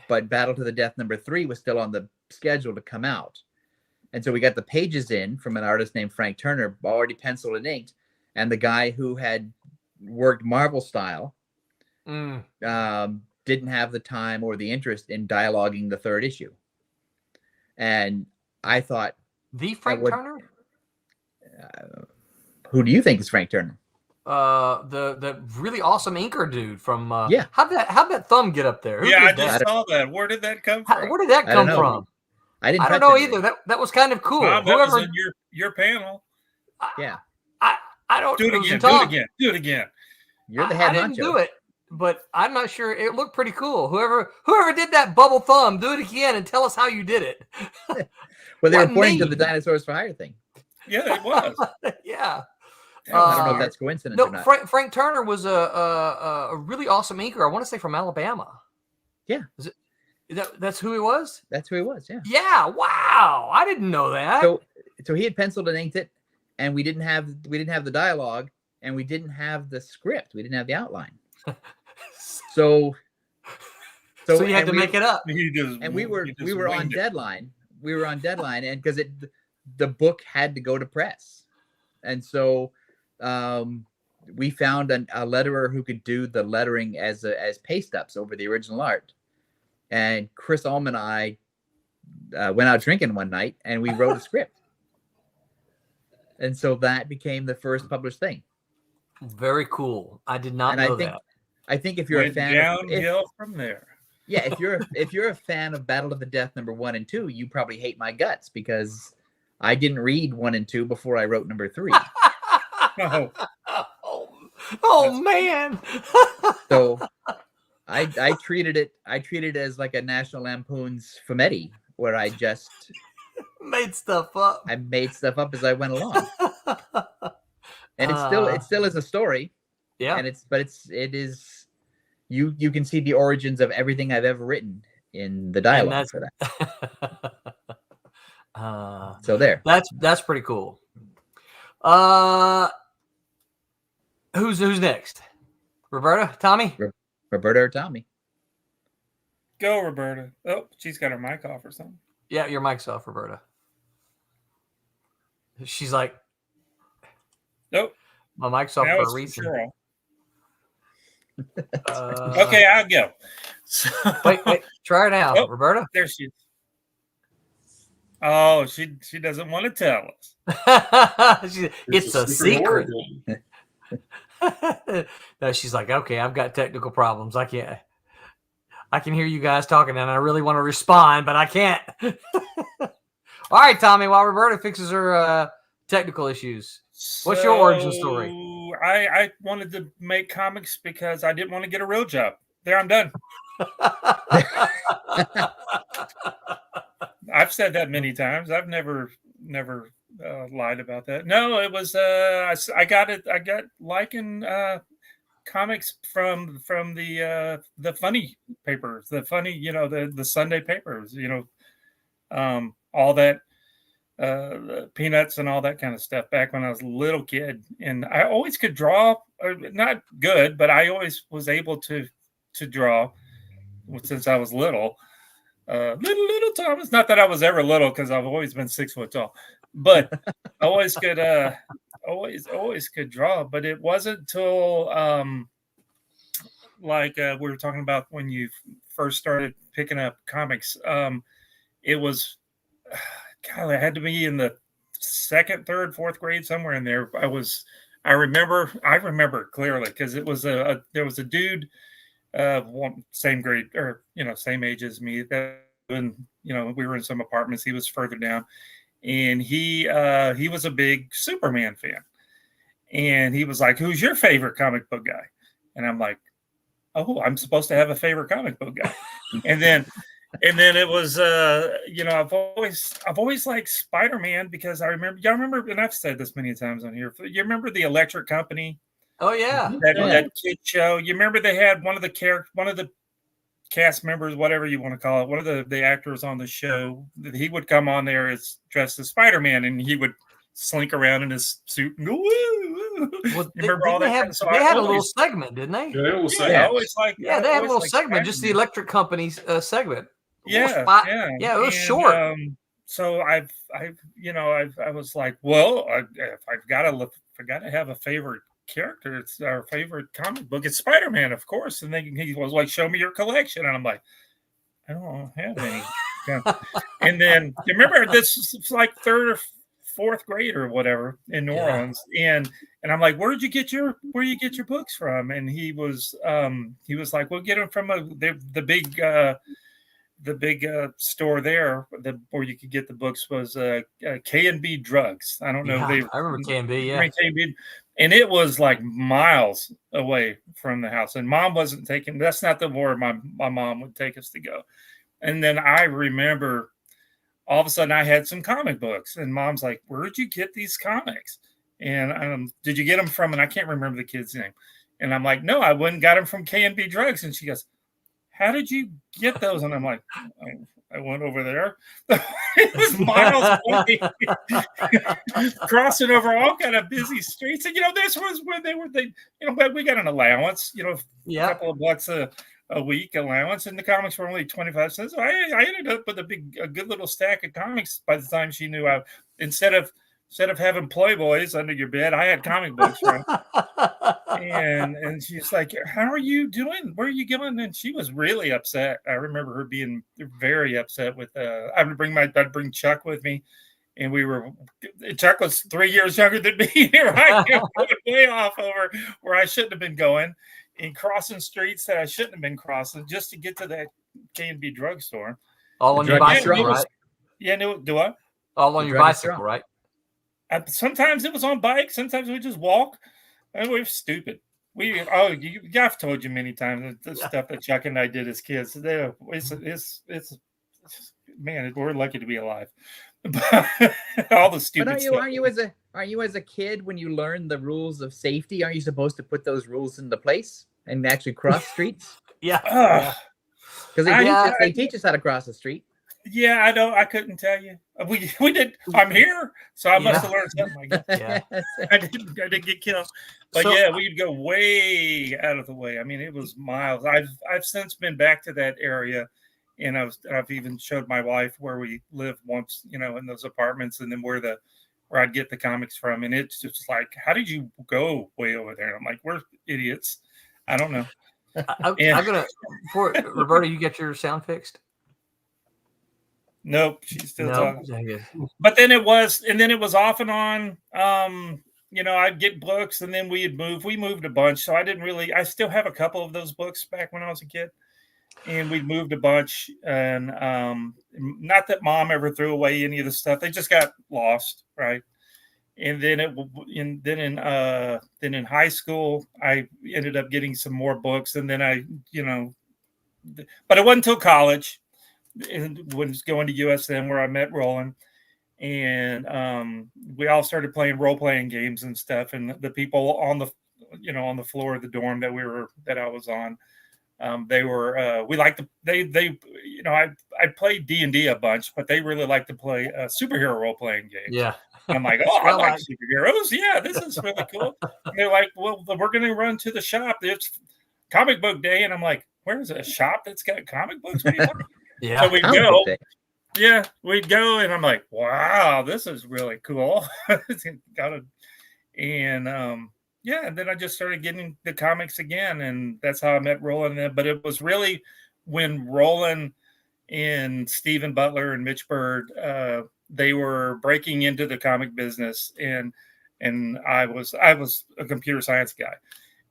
but Battle to the Death number 3 was still on the schedule to come out. And so we got the pages in from an artist named Frank Turner, already penciled and inked, and the guy who had worked Marvel style didn't have the time or the interest in dialoguing the 3rd issue. And I thought, the Frank Turner? Who do you think is Frank Turner? The really awesome inker dude from yeah. How'd that thumb get up there? I just saw that. Where did that come from? Where did that come from? I don't know either. That was kind of cool. Mom, that was in your panel. I don't do it again. Do it again. You're the head honcho. I didn't do it, but I'm not sure. It looked pretty cool. Whoever did that bubble thumb, do it again and tell us how you did it. Well, they were pointing to the Dinosaurs for Hire thing. Yeah, it was. Yeah. I don't know if that's coincidence or not. Frank Turner was a really awesome inker. I want to say from Alabama. Yeah. That's who he was? That's who he was, yeah. Yeah, wow. I didn't know that. So he had penciled and inked it, and we didn't have the dialogue, and we didn't have the script. We didn't have the outline. So you had to make it up. And we were on deadline. We were on deadline, and because the book had to go to press. And so we found a letterer who could do the lettering as paste ups over the original art. And Chris Ullman and I went out drinking one night, and we wrote a script. And so that became the first published thing. Very cool. I did not know that. I think if you're a fan downhill from there. Yeah, if you're a fan of Battle of the Death number 1 and 2, you probably hate my guts because I didn't read 1 and 2 before I wrote number 3. Oh man. So I treated it as like a National Lampoon's Fumetti, where I just made stuff up. I made stuff up as I went along. And it still is a story. Yeah. And it is you can see the origins of everything I've ever written in the dialogue for that. So there. That's pretty cool. Who's next? Roberta? Tommy? Roberta or Tommy? Go, Roberta. Oh, she's got her mic off or something. Yeah, your mic's off, Roberta. She's like, nope. My mic's off now for a reason. Okay, I'll go. So, wait, try it out, Roberta. There she is. Oh, she doesn't want to tell us. It's a secret. No, she's like, okay, I've got technical problems. I can hear you guys talking, and I really want to respond, but I can't. All right, Tommy. While Roberta fixes her technical issues, what's your origin story? I wanted to make comics because I didn't want to get a real job. There, I'm done. I've said that many times. I've never lied about that. No, it was I got liking comics from the funny papers, the funny, the Sunday papers, all that Peanuts and all that kind of stuff back when I was a little kid. And I always could draw, not good, but I always was able to draw since I was little. Little Thomas. Not that I was ever little, because I've always been 6 foot tall, but I always could always could draw. But it wasn't until we were talking about when you first started picking up comics. It was I had to be in the 2nd, 3rd, 4th grade, somewhere in there. I remember it clearly because it was there was a dude same grade or same age as me, and we were in some apartments. He was further down, and he was a big Superman fan, and he was like, "Who's your favorite comic book guy?" And I'm like, "Oh, I'm supposed to have a favorite comic book guy." And then And then it was, I've always liked Spider-Man because y'all remember, and I've said this many times on here. You remember the Electric Company? Oh yeah. That kid show. You remember they had one of the cast members, whatever you want to call it, one of the actors on the show. He would come on there as dressed as Spider-Man, and he would slink around in his suit and go, woo. Well, Remember all that? They had a little segment, didn't they? Yeah, it was I always like. Yeah, they had a little segment, just the Electric Company's segment. Yeah, it was short. So I was like, well, if I've got to have a favorite character, it's our favorite comic book. It's Spider-Man, of course. And then he was like, show me your collection, and I'm like, I don't have any. And then you remember this was like third or fourth grade or whatever in New Orleans, and I'm like, where you get your books from? And he was like, we'll get them from the big store there. Where you could get the books was K&B Drugs. I don't know. Yeah, I remember K&B. Yeah, K&B, and it was like miles away from the house. And Mom wasn't taking. That's not the where my mom would take us to go. And then I remember all of a sudden I had some comic books, and Mom's like, where'd you get these comics? And did you get them from? And I can't remember the kid's name. And I'm like, no, I went and got them from K&B Drugs. And she goes, how did you get those? And I'm like, I went over there. It was miles away, crossing over all kind of busy streets. And this was when we got an allowance, a couple of bucks a week allowance, and the comics were only 25 cents. So I ended up with a good little stack of comics by the time she knew instead of having Playboys under your bed, I had comic books, right? And she's like, how are you doing? Where are you going? And she was really upset. I remember her being very upset with I'd bring Chuck with me, and Chuck was 3 years younger than me. Right? Way off over where I shouldn't have been going, and crossing streets that I shouldn't have been crossing just to get to that K&B drugstore. All on your bicycle, right? Yeah, no, do I? All on your bicycle, right? Sometimes it was on bike. Sometimes we just walk. And we're stupid. I've told you many times the stuff that Chuck and I did as kids. It's man, we're lucky to be alive. All the stupid. But stuff. Are you as a kid, when you learn the rules of safety, aren't you supposed to put those rules into place and actually cross streets? Yeah. Because they teach us how to cross the street. Yeah, I know. I couldn't tell you. We did. I'm here, so I must have learned something. I guess. Yeah. I didn't get killed, but we'd go way out of the way. I mean, it was miles. I've since been back to that area, and I've even showed my wife where we lived once, in those apartments, and then where I'd get the comics from, and it's just like, how did you go way over there? And I'm like, we're idiots. I don't know. I'm gonna Roberta, you get your sound fixed. Nope, she's still talking. But then it was off and on. I'd get books, and then we'd move. We moved a bunch, so I still have a couple of those books back when I was a kid. And we moved a bunch, and not that Mom ever threw away any of the stuff. They just got lost, right? And then in high school, I ended up getting some more books, and then but it wasn't until college. And was going to USM where I met Roland, and we all started playing role-playing games and stuff. And the people on the floor of the dorm that I was on, they were I played D&D a bunch, but they really like to play superhero role-playing games. Yeah. I'm like, I like superheroes. Yeah, this is really cool. And they're like, well, we're going to run to the shop. It's comic book day, and I'm like, where's a shop that's got comic books? What are you talking about? Yeah. So we'd go. Yeah, we'd go, and I'm like, wow, this is really cool. And then I just started getting the comics again, and that's how I met Roland. But it was really when Roland and Stephen Butler and Mitch Bird, they were breaking into the comic business, and I was a computer science guy.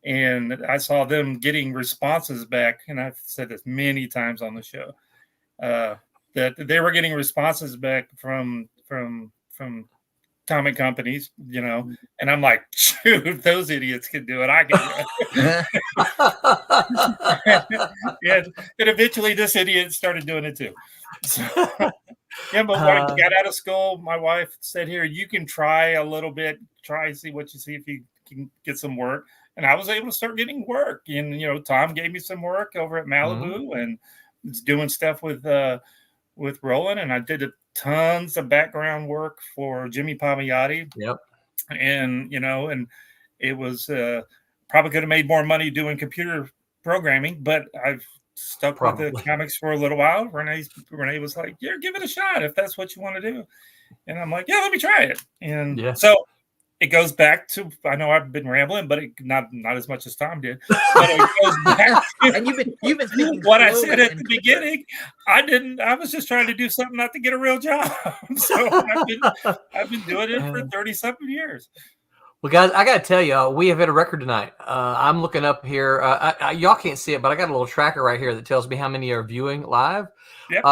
And I saw them getting responses back, and I've said this many times on the show, that they were getting responses back from comic companies, you know, and I'm like, shoot, if those idiots can do it, I can do it. Yeah, and eventually this idiot started doing it too. So, yeah, but when I got out of school, my wife said, here, you can try a little bit, see what you see if you can get some work. And I was able to start getting work. And, you know, Tom gave me some work over at Malibu and doing stuff with Roland. And I did tons of background work for Jimmy Palmiotti. Yep. And, you know, and it was probably could have made more money doing computer programming, but I've stuck with the comics for a little while. Renee was like, yeah, give it a shot if that's what you want to do. And I'm like, yeah, let me try it. And so it goes back to, I know I've been rambling, but not as much as Tom did. But it goes back to and you've been speaking what I said at the beginning. I was just trying to do something not to get a real job. So I've been doing it for 30-something years. Well, guys, I got to tell you, we have hit a record tonight. I'm looking up here. Y'all can't see it, but I got a little tracker right here that tells me how many are viewing live. Yep.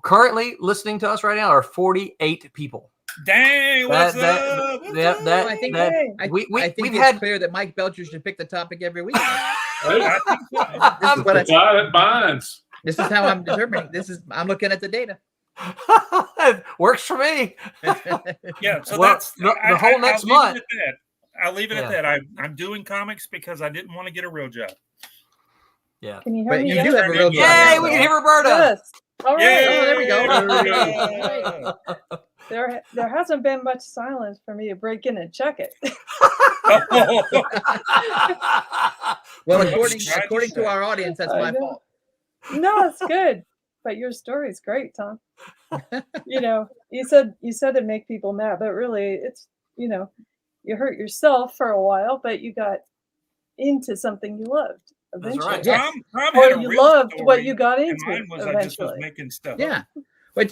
Currently listening to us right now are 48 people. Dang, what's up? I think it's clear that Mike Belcher should pick the topic every week. This is how I'm determining. I'm looking at the data. Works for me. Yeah, so that's the whole next month. I'll leave it at that. I'm doing comics because I didn't want to get a real job. Yeah. Can you hear me? You do have a real job. Yay, we can hear Roberta. Yes. All right. There we go. There hasn't been much silence for me to break in and check it. Well, according to our audience, that's my fault. No, it's good. But your story's great, Tom. You know, you said it make people mad, but really it's, you know, you hurt yourself for a while, but you got into something you loved eventually. That's right. Tom or you loved what you got into mine was eventually. I just was making stuff up. Well,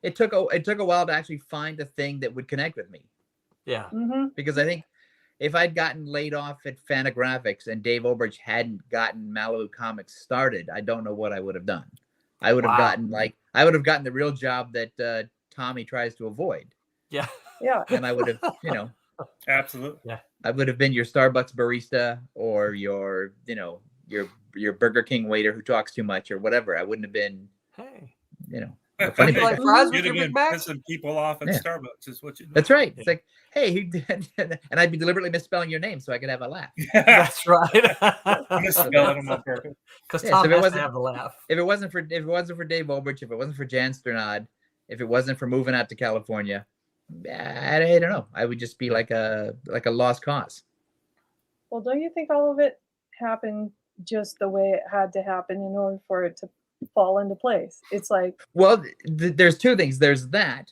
it took a while to actually find a thing that would connect with me. Yeah. Mm-hmm. Because I think if I'd gotten laid off at Fantagraphics and Dave Obridge hadn't gotten Malibu Comics started, I don't know what I would have done. I would have gotten the real job that Tommy tries to avoid. Yeah. Yeah. And I would have, you know, absolutely. Yeah. I would have been your Starbucks barista or your, you know, your Burger King waiter who talks too much or whatever. I wouldn't have been, you know, a funny like fries with you'd your have Big been Mac? pissing people off at Starbucks is what you do. That's right. It's like, hey, and I'd be deliberately misspelling your name so I could have a laugh. That's right. Misspelling them on purpose. Because Tom has to have the laugh. If it wasn't for Dave Obridge, if it wasn't for Jan Sternad, if it wasn't for moving out to California, I don't know. I would just be like a lost cause. Well, don't you think all of it happened just the way it had to happen in order for it to fall into place? It's like, well, there's two things. There's that,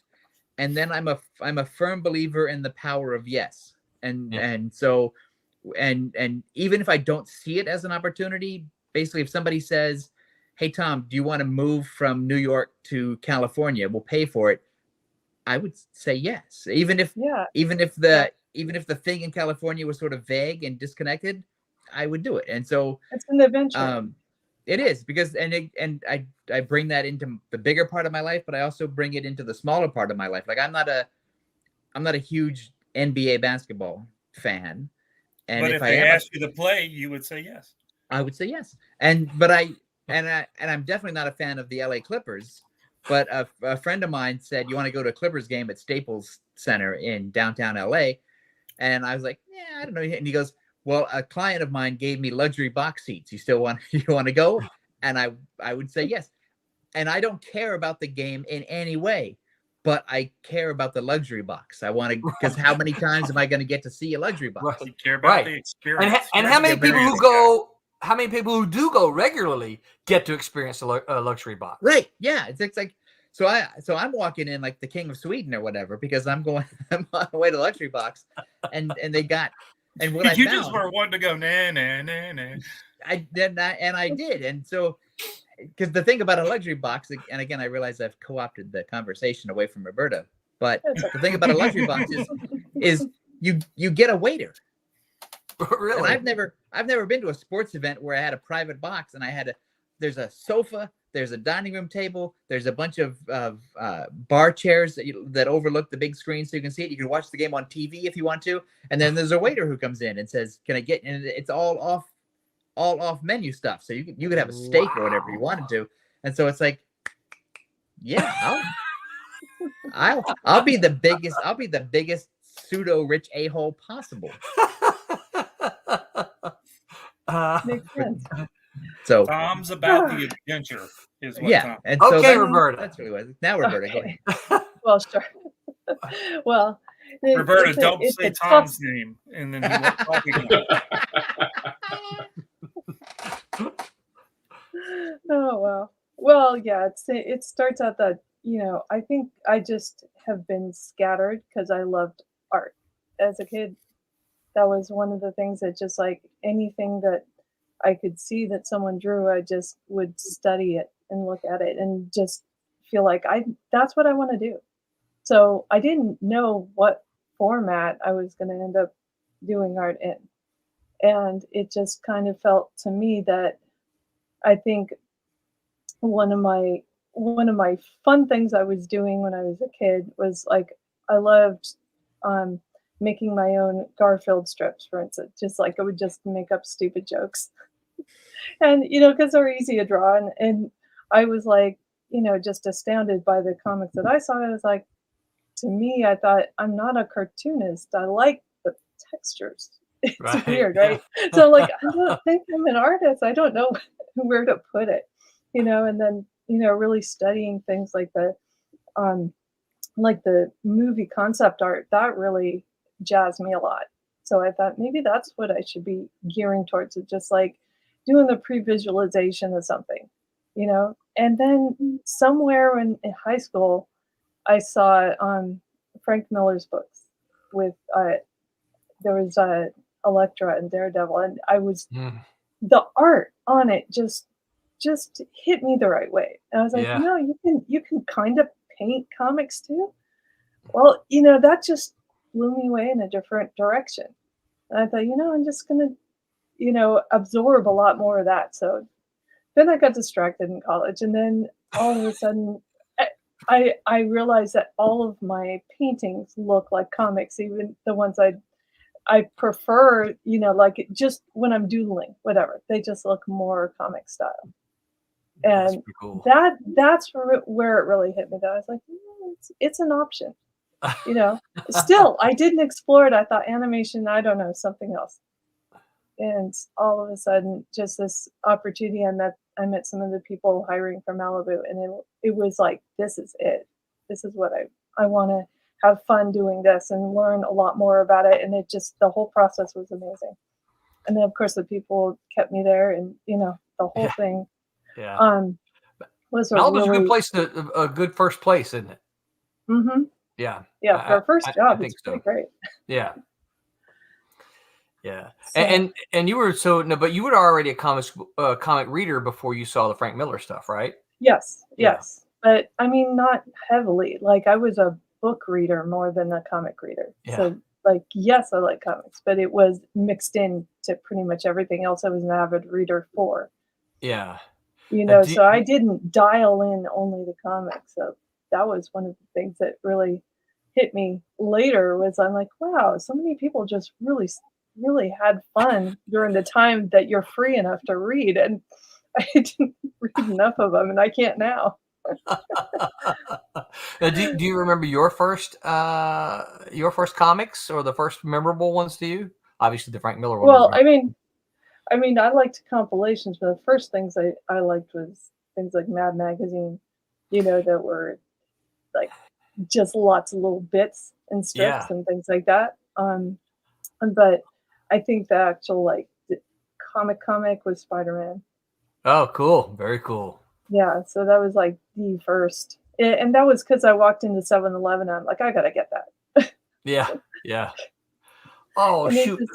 and then I'm a firm believer in the power of yes. And so even if I don't see it as an opportunity, basically if somebody says, hey Tom, do you want to move from New York to California? We'll pay for it. I would say yes. Even if the thing in California was sort of vague and disconnected, I would do it. And so it's an adventure. It is because I bring that into the bigger part of my life, but I also bring it into the smaller part of my life. Like I'm not a huge NBA basketball fan. And but if they asked you to play, you would say yes. I would say yes. And I'm definitely not a fan of the LA Clippers. But a friend of mine said, you want to go to a Clippers game at Staples Center in downtown LA? And I was like, yeah, I don't know. And he goes, well, a client of mine gave me luxury box seats. You want to go? And I would say yes. And I don't care about the game in any way, but I care about the luxury box. I want to, because how many times am I going to get to see a luxury box? You care about the experience. And how many people who go? How many people who do go regularly get to experience a luxury box? Right. Yeah. It's like, so I'm walking in like the King of Sweden or whatever, because I'm on the way to the luxury box and they got, and what you I found, just were wanting to go, nah. I did. And so, because the thing about a luxury box, and again, I realize I've co-opted the conversation away from Roberta, but the thing about a luxury box is you get a waiter. Really? And I've never been to a sports event where I had a private box and there's a sofa, There's a dining room table. There's a bunch of bar chairs that overlook the big screen so you can see it. You can watch the game on TV if you want to. And then there's a waiter who comes in and says, "Can I get?" And it's all off menu stuff. So you could have a steak or whatever you wanted to. And so it's like, yeah, I'll be the biggest pseudo rich a-hole possible. Makes sense. So Tom's about the adventure, is what yeah. Tom. And so Okay, Roberta. That's what it was. Now, Roberta, go ahead. Well, sure. Well, Roberta, it's a- don't it's say a Tom's tough- name, and then he won't talk again. Oh wow. Well, yeah, it starts out that, I think I just have been scattered because I loved art as a kid. That was one of the things that just like anything that I could see that someone drew, I just would study it and look at it and just feel like that's what I want to do. So I didn't know what format I was going to end up doing art in. And it just kind of felt to me that I think one of my fun things I was doing when I was a kid was like I loved making my own Garfield strips, for instance. Just like I would just make up stupid jokes, and because they're easy to draw, and I was like just astounded by the comics that I saw. I was like, to me, I thought I'm not a cartoonist. I like the textures. It's Right, weird, yeah. right? So I'm like, I don't think I'm an artist. I don't know where to put it, and then, really studying things like the movie concept art, that really jazzed me a lot. So I thought maybe that's what I should be gearing towards, is just like doing the pre-visualization of something, and then somewhere in high school, I saw Frank Miller's books with, there was Elektra and Daredevil, and I was the art on it just hit me the right way. And I was like, Yeah. you can kind of paint comics too. Well, that just blew me away in a different direction. And I thought, I'm just gonna, absorb a lot more of that. So then I got distracted in college, and then all of a sudden I realized that all of my paintings look like comics, even the ones I prefer, like just when I'm doodling, whatever, they just look more comic style. That's And pretty cool. that's where it really hit me. That I was like, it's an option. Still, I didn't explore it. I thought animation, I don't know, something else. And all of a sudden, just this opportunity, I met some of the people hiring from Malibu, and it was like, this is it. This is what I want to have fun doing this and learn a lot more about it. And it just, the whole process was amazing. And then of course the people kept me there, and the whole thing Yeah. was Malibu's really a good place a good first place, isn't it? Mm-hmm. Yeah. Yeah, for a first I job, think it's pretty great. Yeah. Yeah. So, And you were but you were already a comic reader before you saw the Frank Miller stuff, right? yes. Yeah. But I mean, not heavily. Like I was a book reader more than a comic reader. Yeah. So like, yes, I like comics, but it was mixed in to pretty much everything else I was an avid reader for. Yeah. So I didn't dial in only the comics. So that was one of the things that really hit me later, was I'm like, wow, so many people just really, really had fun during the time that you're free enough to read. And I didn't read enough of them, and I can't now. Now, do you remember your first comics, or the first memorable ones to you? Obviously the Frank Miller one. Well, I mean, I liked compilations, but the first things I liked was things like Mad Magazine, that were like just lots of little bits and strips and things like that. But I think the actual the comic was Spider-Man. Oh, cool. Very cool. Yeah, so that was like the first. And that was because I walked into 7-Eleven, and I'm like, I gotta get that. Yeah. Yeah. Oh, And it shoot. just-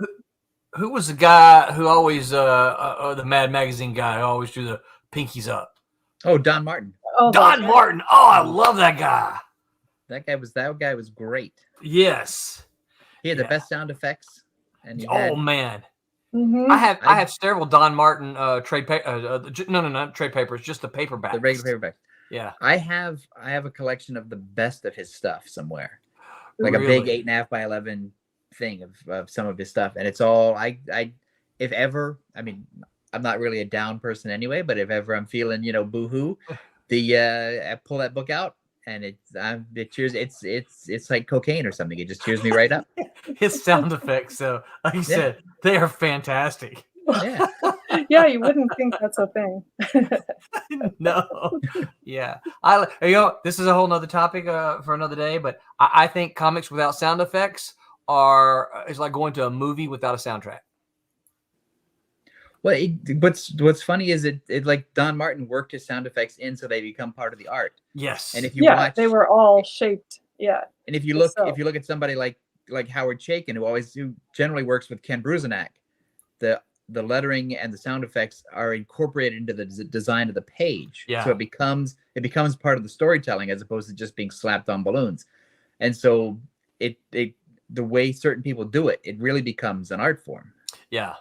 Who was the guy who always, the Mad Magazine guy who always drew the pinkies up? Oh, Don Martin. Oh, Don Martin. Oh, I love that guy. That guy was great. Yes. He had the best sound effects, and he Oh, man. Mhm. I have several Don Martin trade not trade papers, just the paperbacks. The regular paperbacks. Yeah. I have a collection of the best of his stuff somewhere, like Really? a big 8.5 by 11 thing of some of his stuff, and it's all I if ever, I mean, I'm not really a down person anyway, but if ever I'm feeling boohoo, I pull that book out and it cheers. It's like cocaine or something. It just cheers me right up. His sound effects, so like you said, they are fantastic. Yeah. Yeah, you wouldn't think that's a thing. No. Yeah. This is a whole nother topic for another day, but I think comics without sound effects is like going to a movie without a soundtrack. Well, what's funny is it like Don Martin worked his sound effects in so they become part of the art. Yes. And if you Yeah, watch, they were all shaped. Yeah. and if you look at somebody like Howard Chaykin, who generally works with Ken Bruzenak, the lettering and the sound effects are incorporated into the design of the page. Yeah. So it becomes part of the storytelling as opposed to just being slapped on balloons. And so the way certain people do it, it really becomes an art form. Yeah.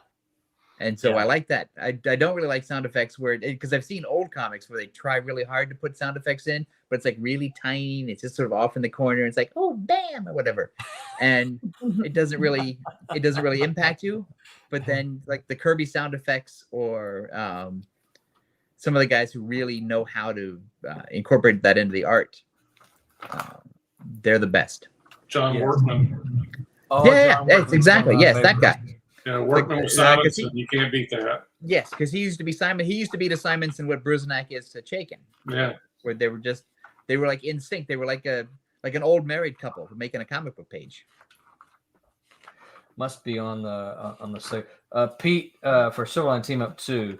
And so Yeah. I like that. I don't really like sound effects because I've seen old comics where they try really hard to put sound effects in, but it's like really tiny. And it's just sort of off in the corner. And it's like, oh, bam, or whatever. And it doesn't really impact you. But then like the Kirby sound effects or some of the guys who really know how to incorporate that into the art, they're the best. John Yes. Workman. Oh, yeah, John yes, Workman's exactly. one of Yes, my that guy. favorites. Yeah, Workman with 'cause Simonson. You can't beat that. Yes, because he used to be Simon. He used to be to Simonson what Bruzenak is to Chaykin. Yeah. Where they were like in sync. They were like an old married couple making a comic book page. Must be on the site. Pete for Silverline Team Up 2.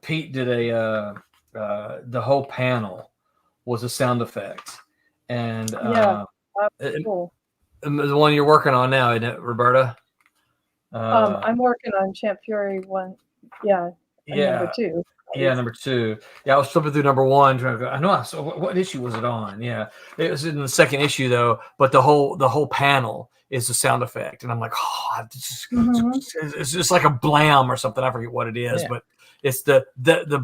Pete did the whole panel was a sound effect, and Yeah, that's cool. the one you're working on now, isn't it, Roberta? I'm working on Champ Fury 1. Yeah. And Yeah. Number 2. Yeah, number 2. Yeah, I was flipping through number 1 trying to go. I know I saw what issue was it on? Yeah, it was in the second issue though. But the whole panel is a sound effect, and I'm like, oh, it's just like a blam or something. I forget what it is, Yeah. but it's the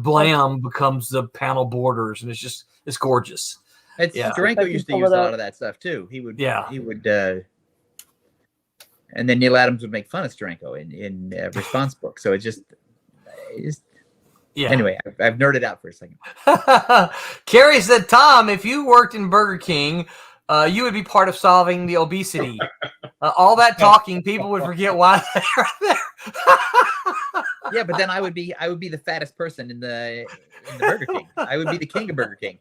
blam becomes the panel borders, and it's gorgeous. It's Yeah. Steranko used to Pull use it a lot up. of that stuff too. He would. And then Neil Adams would make fun of Steranko in response book. So it's just Yeah. Anyway, I've nerded out for a second. Carrie said, Tom, if you worked in Burger King, you would be part of solving the obesity. All that talking, people would forget why they were there. Yeah, but then I would be the fattest person in the Burger King. I would be the king of Burger King.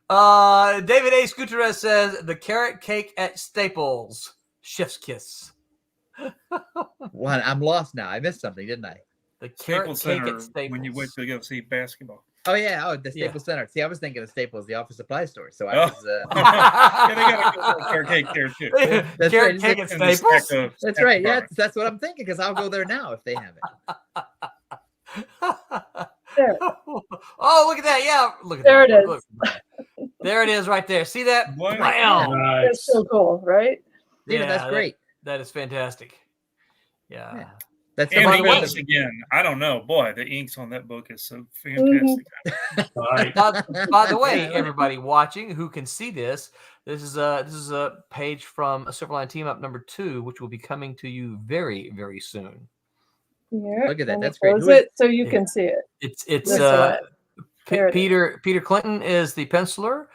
David A. Gutierrez says the carrot cake at Staples. Chef's kiss. Well, I'm lost now. I missed something, didn't I? The carrot Staples cake Center at Staples. when you went to go see basketball. Oh yeah, the Yeah. Staples Center. See, I was thinking of Staples, the office supply store. So I Oh. was. Yeah, they got a carrot cake there too. That's Carrot right. cake at And the Staples. stack of That's snack right. Yeah, products. that's what I'm thinking because I'll go there now if they have it. There. Oh, look at that. Yeah. Look at There that. it Look. There it is right there. See that? Wow. Wow. That's so cool, right? Yeah, that's great. That is fantastic. Yeah. Yeah. That's And by the the way- inks again. I don't know. Boy, the inks on that book is so fantastic. Right. By the way, everybody watching who can see this, this is a page from a Silverline Team Up number 2, which will be coming to you very, very soon. Here, Look at that. let me That's great. close Who is- it so you Yeah. can see it. It's This one. There it is. Peter Clinton is the penciler,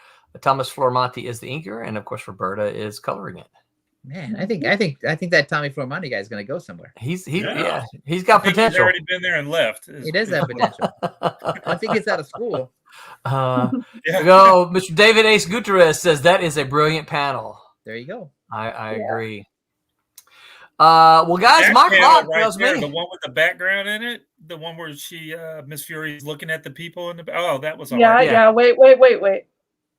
Thomas Flormonti is the inker, and of course Roberta is coloring it. Man, I think that Tommy Flormonti guy is going to go somewhere. He's Yeah. he's I got think he's potential. already been there and left. He does have potential. Once he gets out of school, Yeah. Go, Mr. David Ace Gutierrez says that is a brilliant panel. there you go. I Yeah. agree. Well, guys, That my panel clock right tells there, me. the one with the background in it, the one where she, Miss Fury's looking at the people in the. Oh, that was Yeah, alright. yeah. Wait.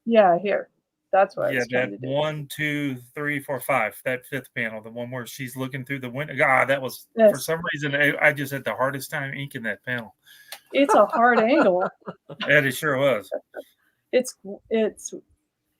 Yeah, here. That's what I Yeah, was trying that to do. 1, 2, 3, 4, 5. That fifth panel, the one where she's looking through the window. God, that was for Yes. some reason I just had the hardest time inking that panel. It's a hard angle. That it sure was. It's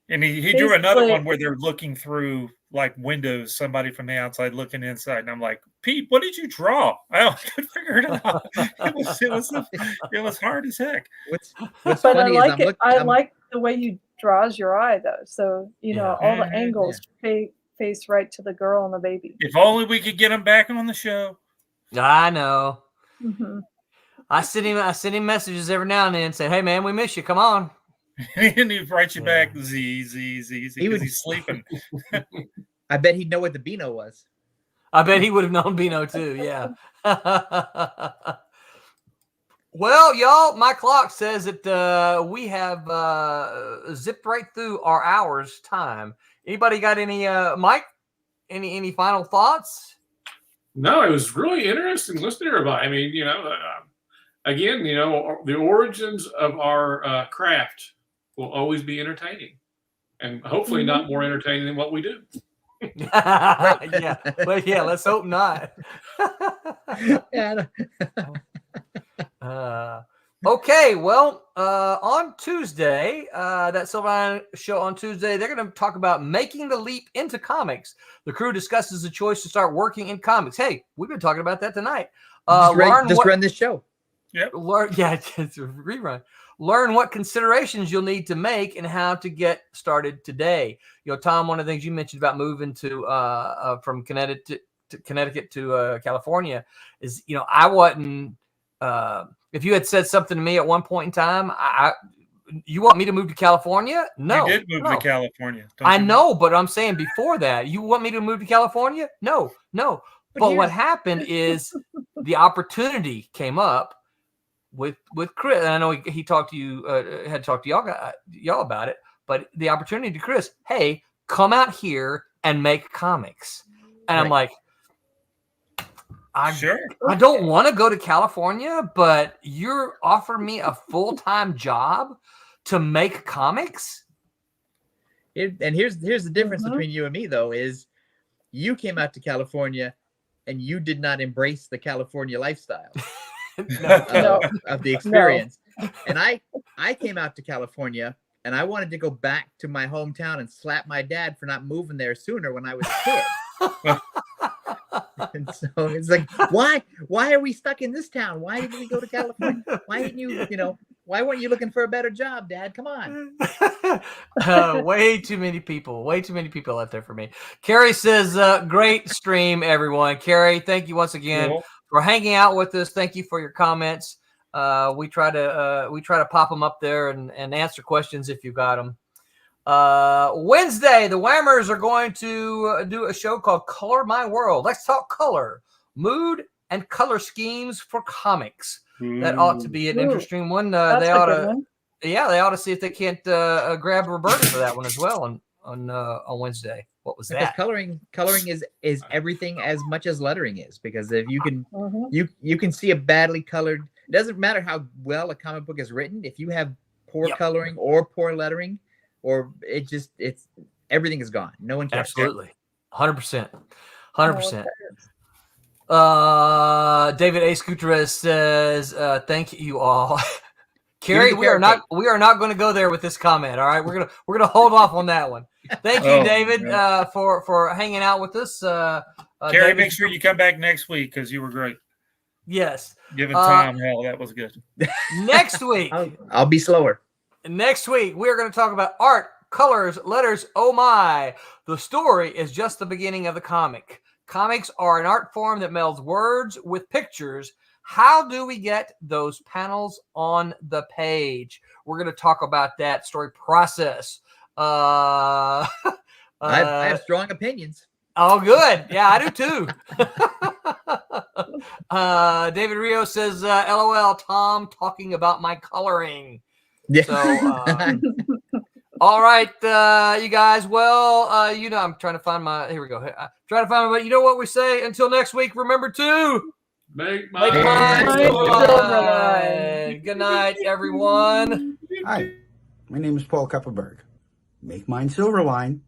And he drew another Basically- one where they're looking through like windows, somebody from the outside looking inside, and I'm like, Pete, what did you draw? I couldn't figure it out. It was hard as heck. What's But funny I like is it. I like the way you draws your eye though. So all the Yeah. angles face right to the girl and the baby. If only we could get him back on the show. I know. Mm-hmm. I send him messages every now and then saying, "Hey man, we miss you. Come on." And he writes you back Z because he's sleeping. I bet he'd know what the Beano was. I bet he would have known Beano too. Yeah. Well, y'all, my clock says that we have zipped right through our hour's time. Anybody got any, Mike? Any final thoughts? No, it was really interesting listening to everybody. I mean, again, the origins of our craft will always be entertaining, and hopefully not more entertaining than what we do. Yeah, but yeah, let's hope not. Okay, well, on Tuesday, that Silverline show on Tuesday, they're going to talk about making the leap into comics. The crew discusses the choice to start working in comics. Hey, we've been talking about that tonight. Run this show. Yep. It's a rerun. Learn what considerations you'll need to make and how to get started today. Tom, one of the things you mentioned about moving to from Connecticut to California is, I wasn't. If you had said something to me at one point in time, you want me to move to California? No, you did move to California. I know, but I'm saying before that, you want me to move to California? No. But what happened is the opportunity came up with Chris, and I know he talked to you, had talked to y'all about it, but the opportunity to Chris, hey, come out here and make comics. And I'm like, I don't want to go to California, but you're offering me a full-time job to make comics? And here's the difference between you and me, though, is you came out to California and you did not embrace the California lifestyle of the experience. No. And I came out to California and I wanted to go back to my hometown and slap my dad for not moving there sooner when I was a kid. And so it's like, why are we stuck in this town? Why didn't we go to California? Why didn't you, why weren't you looking for a better job, Dad? Come on. Way too many people out there for me. Carrie says, great stream, everyone. Carrie, thank you once again for hanging out with us. Thank you for your comments. We try to pop them up there and answer questions if you got them. Wednesday, the Whammers are going to do a show called Color My World. Let's talk color, mood, and color schemes for comics. That ought to be an interesting one. They ought to see if they can't grab Roberta for that one as well on Wednesday. What was that? Coloring is everything as much as lettering is, because if you can you can see a badly colored. It doesn't matter how well a comic book is written. If you have poor coloring or poor lettering, or it's everything is gone. No one cares. Absolutely, 100%. David A. Gutierrez says, "Thank you all." Carrie, we are not going to go there with this comment. All right, we're gonna hold off on that one. Thank you, David, for hanging out with us. Carrie, David, make sure you come back next week because you were great. Yes, Giving Tom hell, that was good. Next week, I'll be slower. Next week, we're going to talk about art, colors, letters. Oh my! The story is just the beginning of the comic. Comics are an art form that melds words with pictures. How do we get those panels on the page? We're going to talk about that story process. I have strong opinions. Oh, good. Yeah, I do too. David Rio says, LOL, Tom talking about my coloring. Yeah. So, all right, you guys. Well, I'm trying to find my. Here we go. Trying to find my. You know what we say? Until next week. Remember to make mine Silverline. Good night, everyone. Hi, my name is Paul Kupperberg. Make mine Silverline.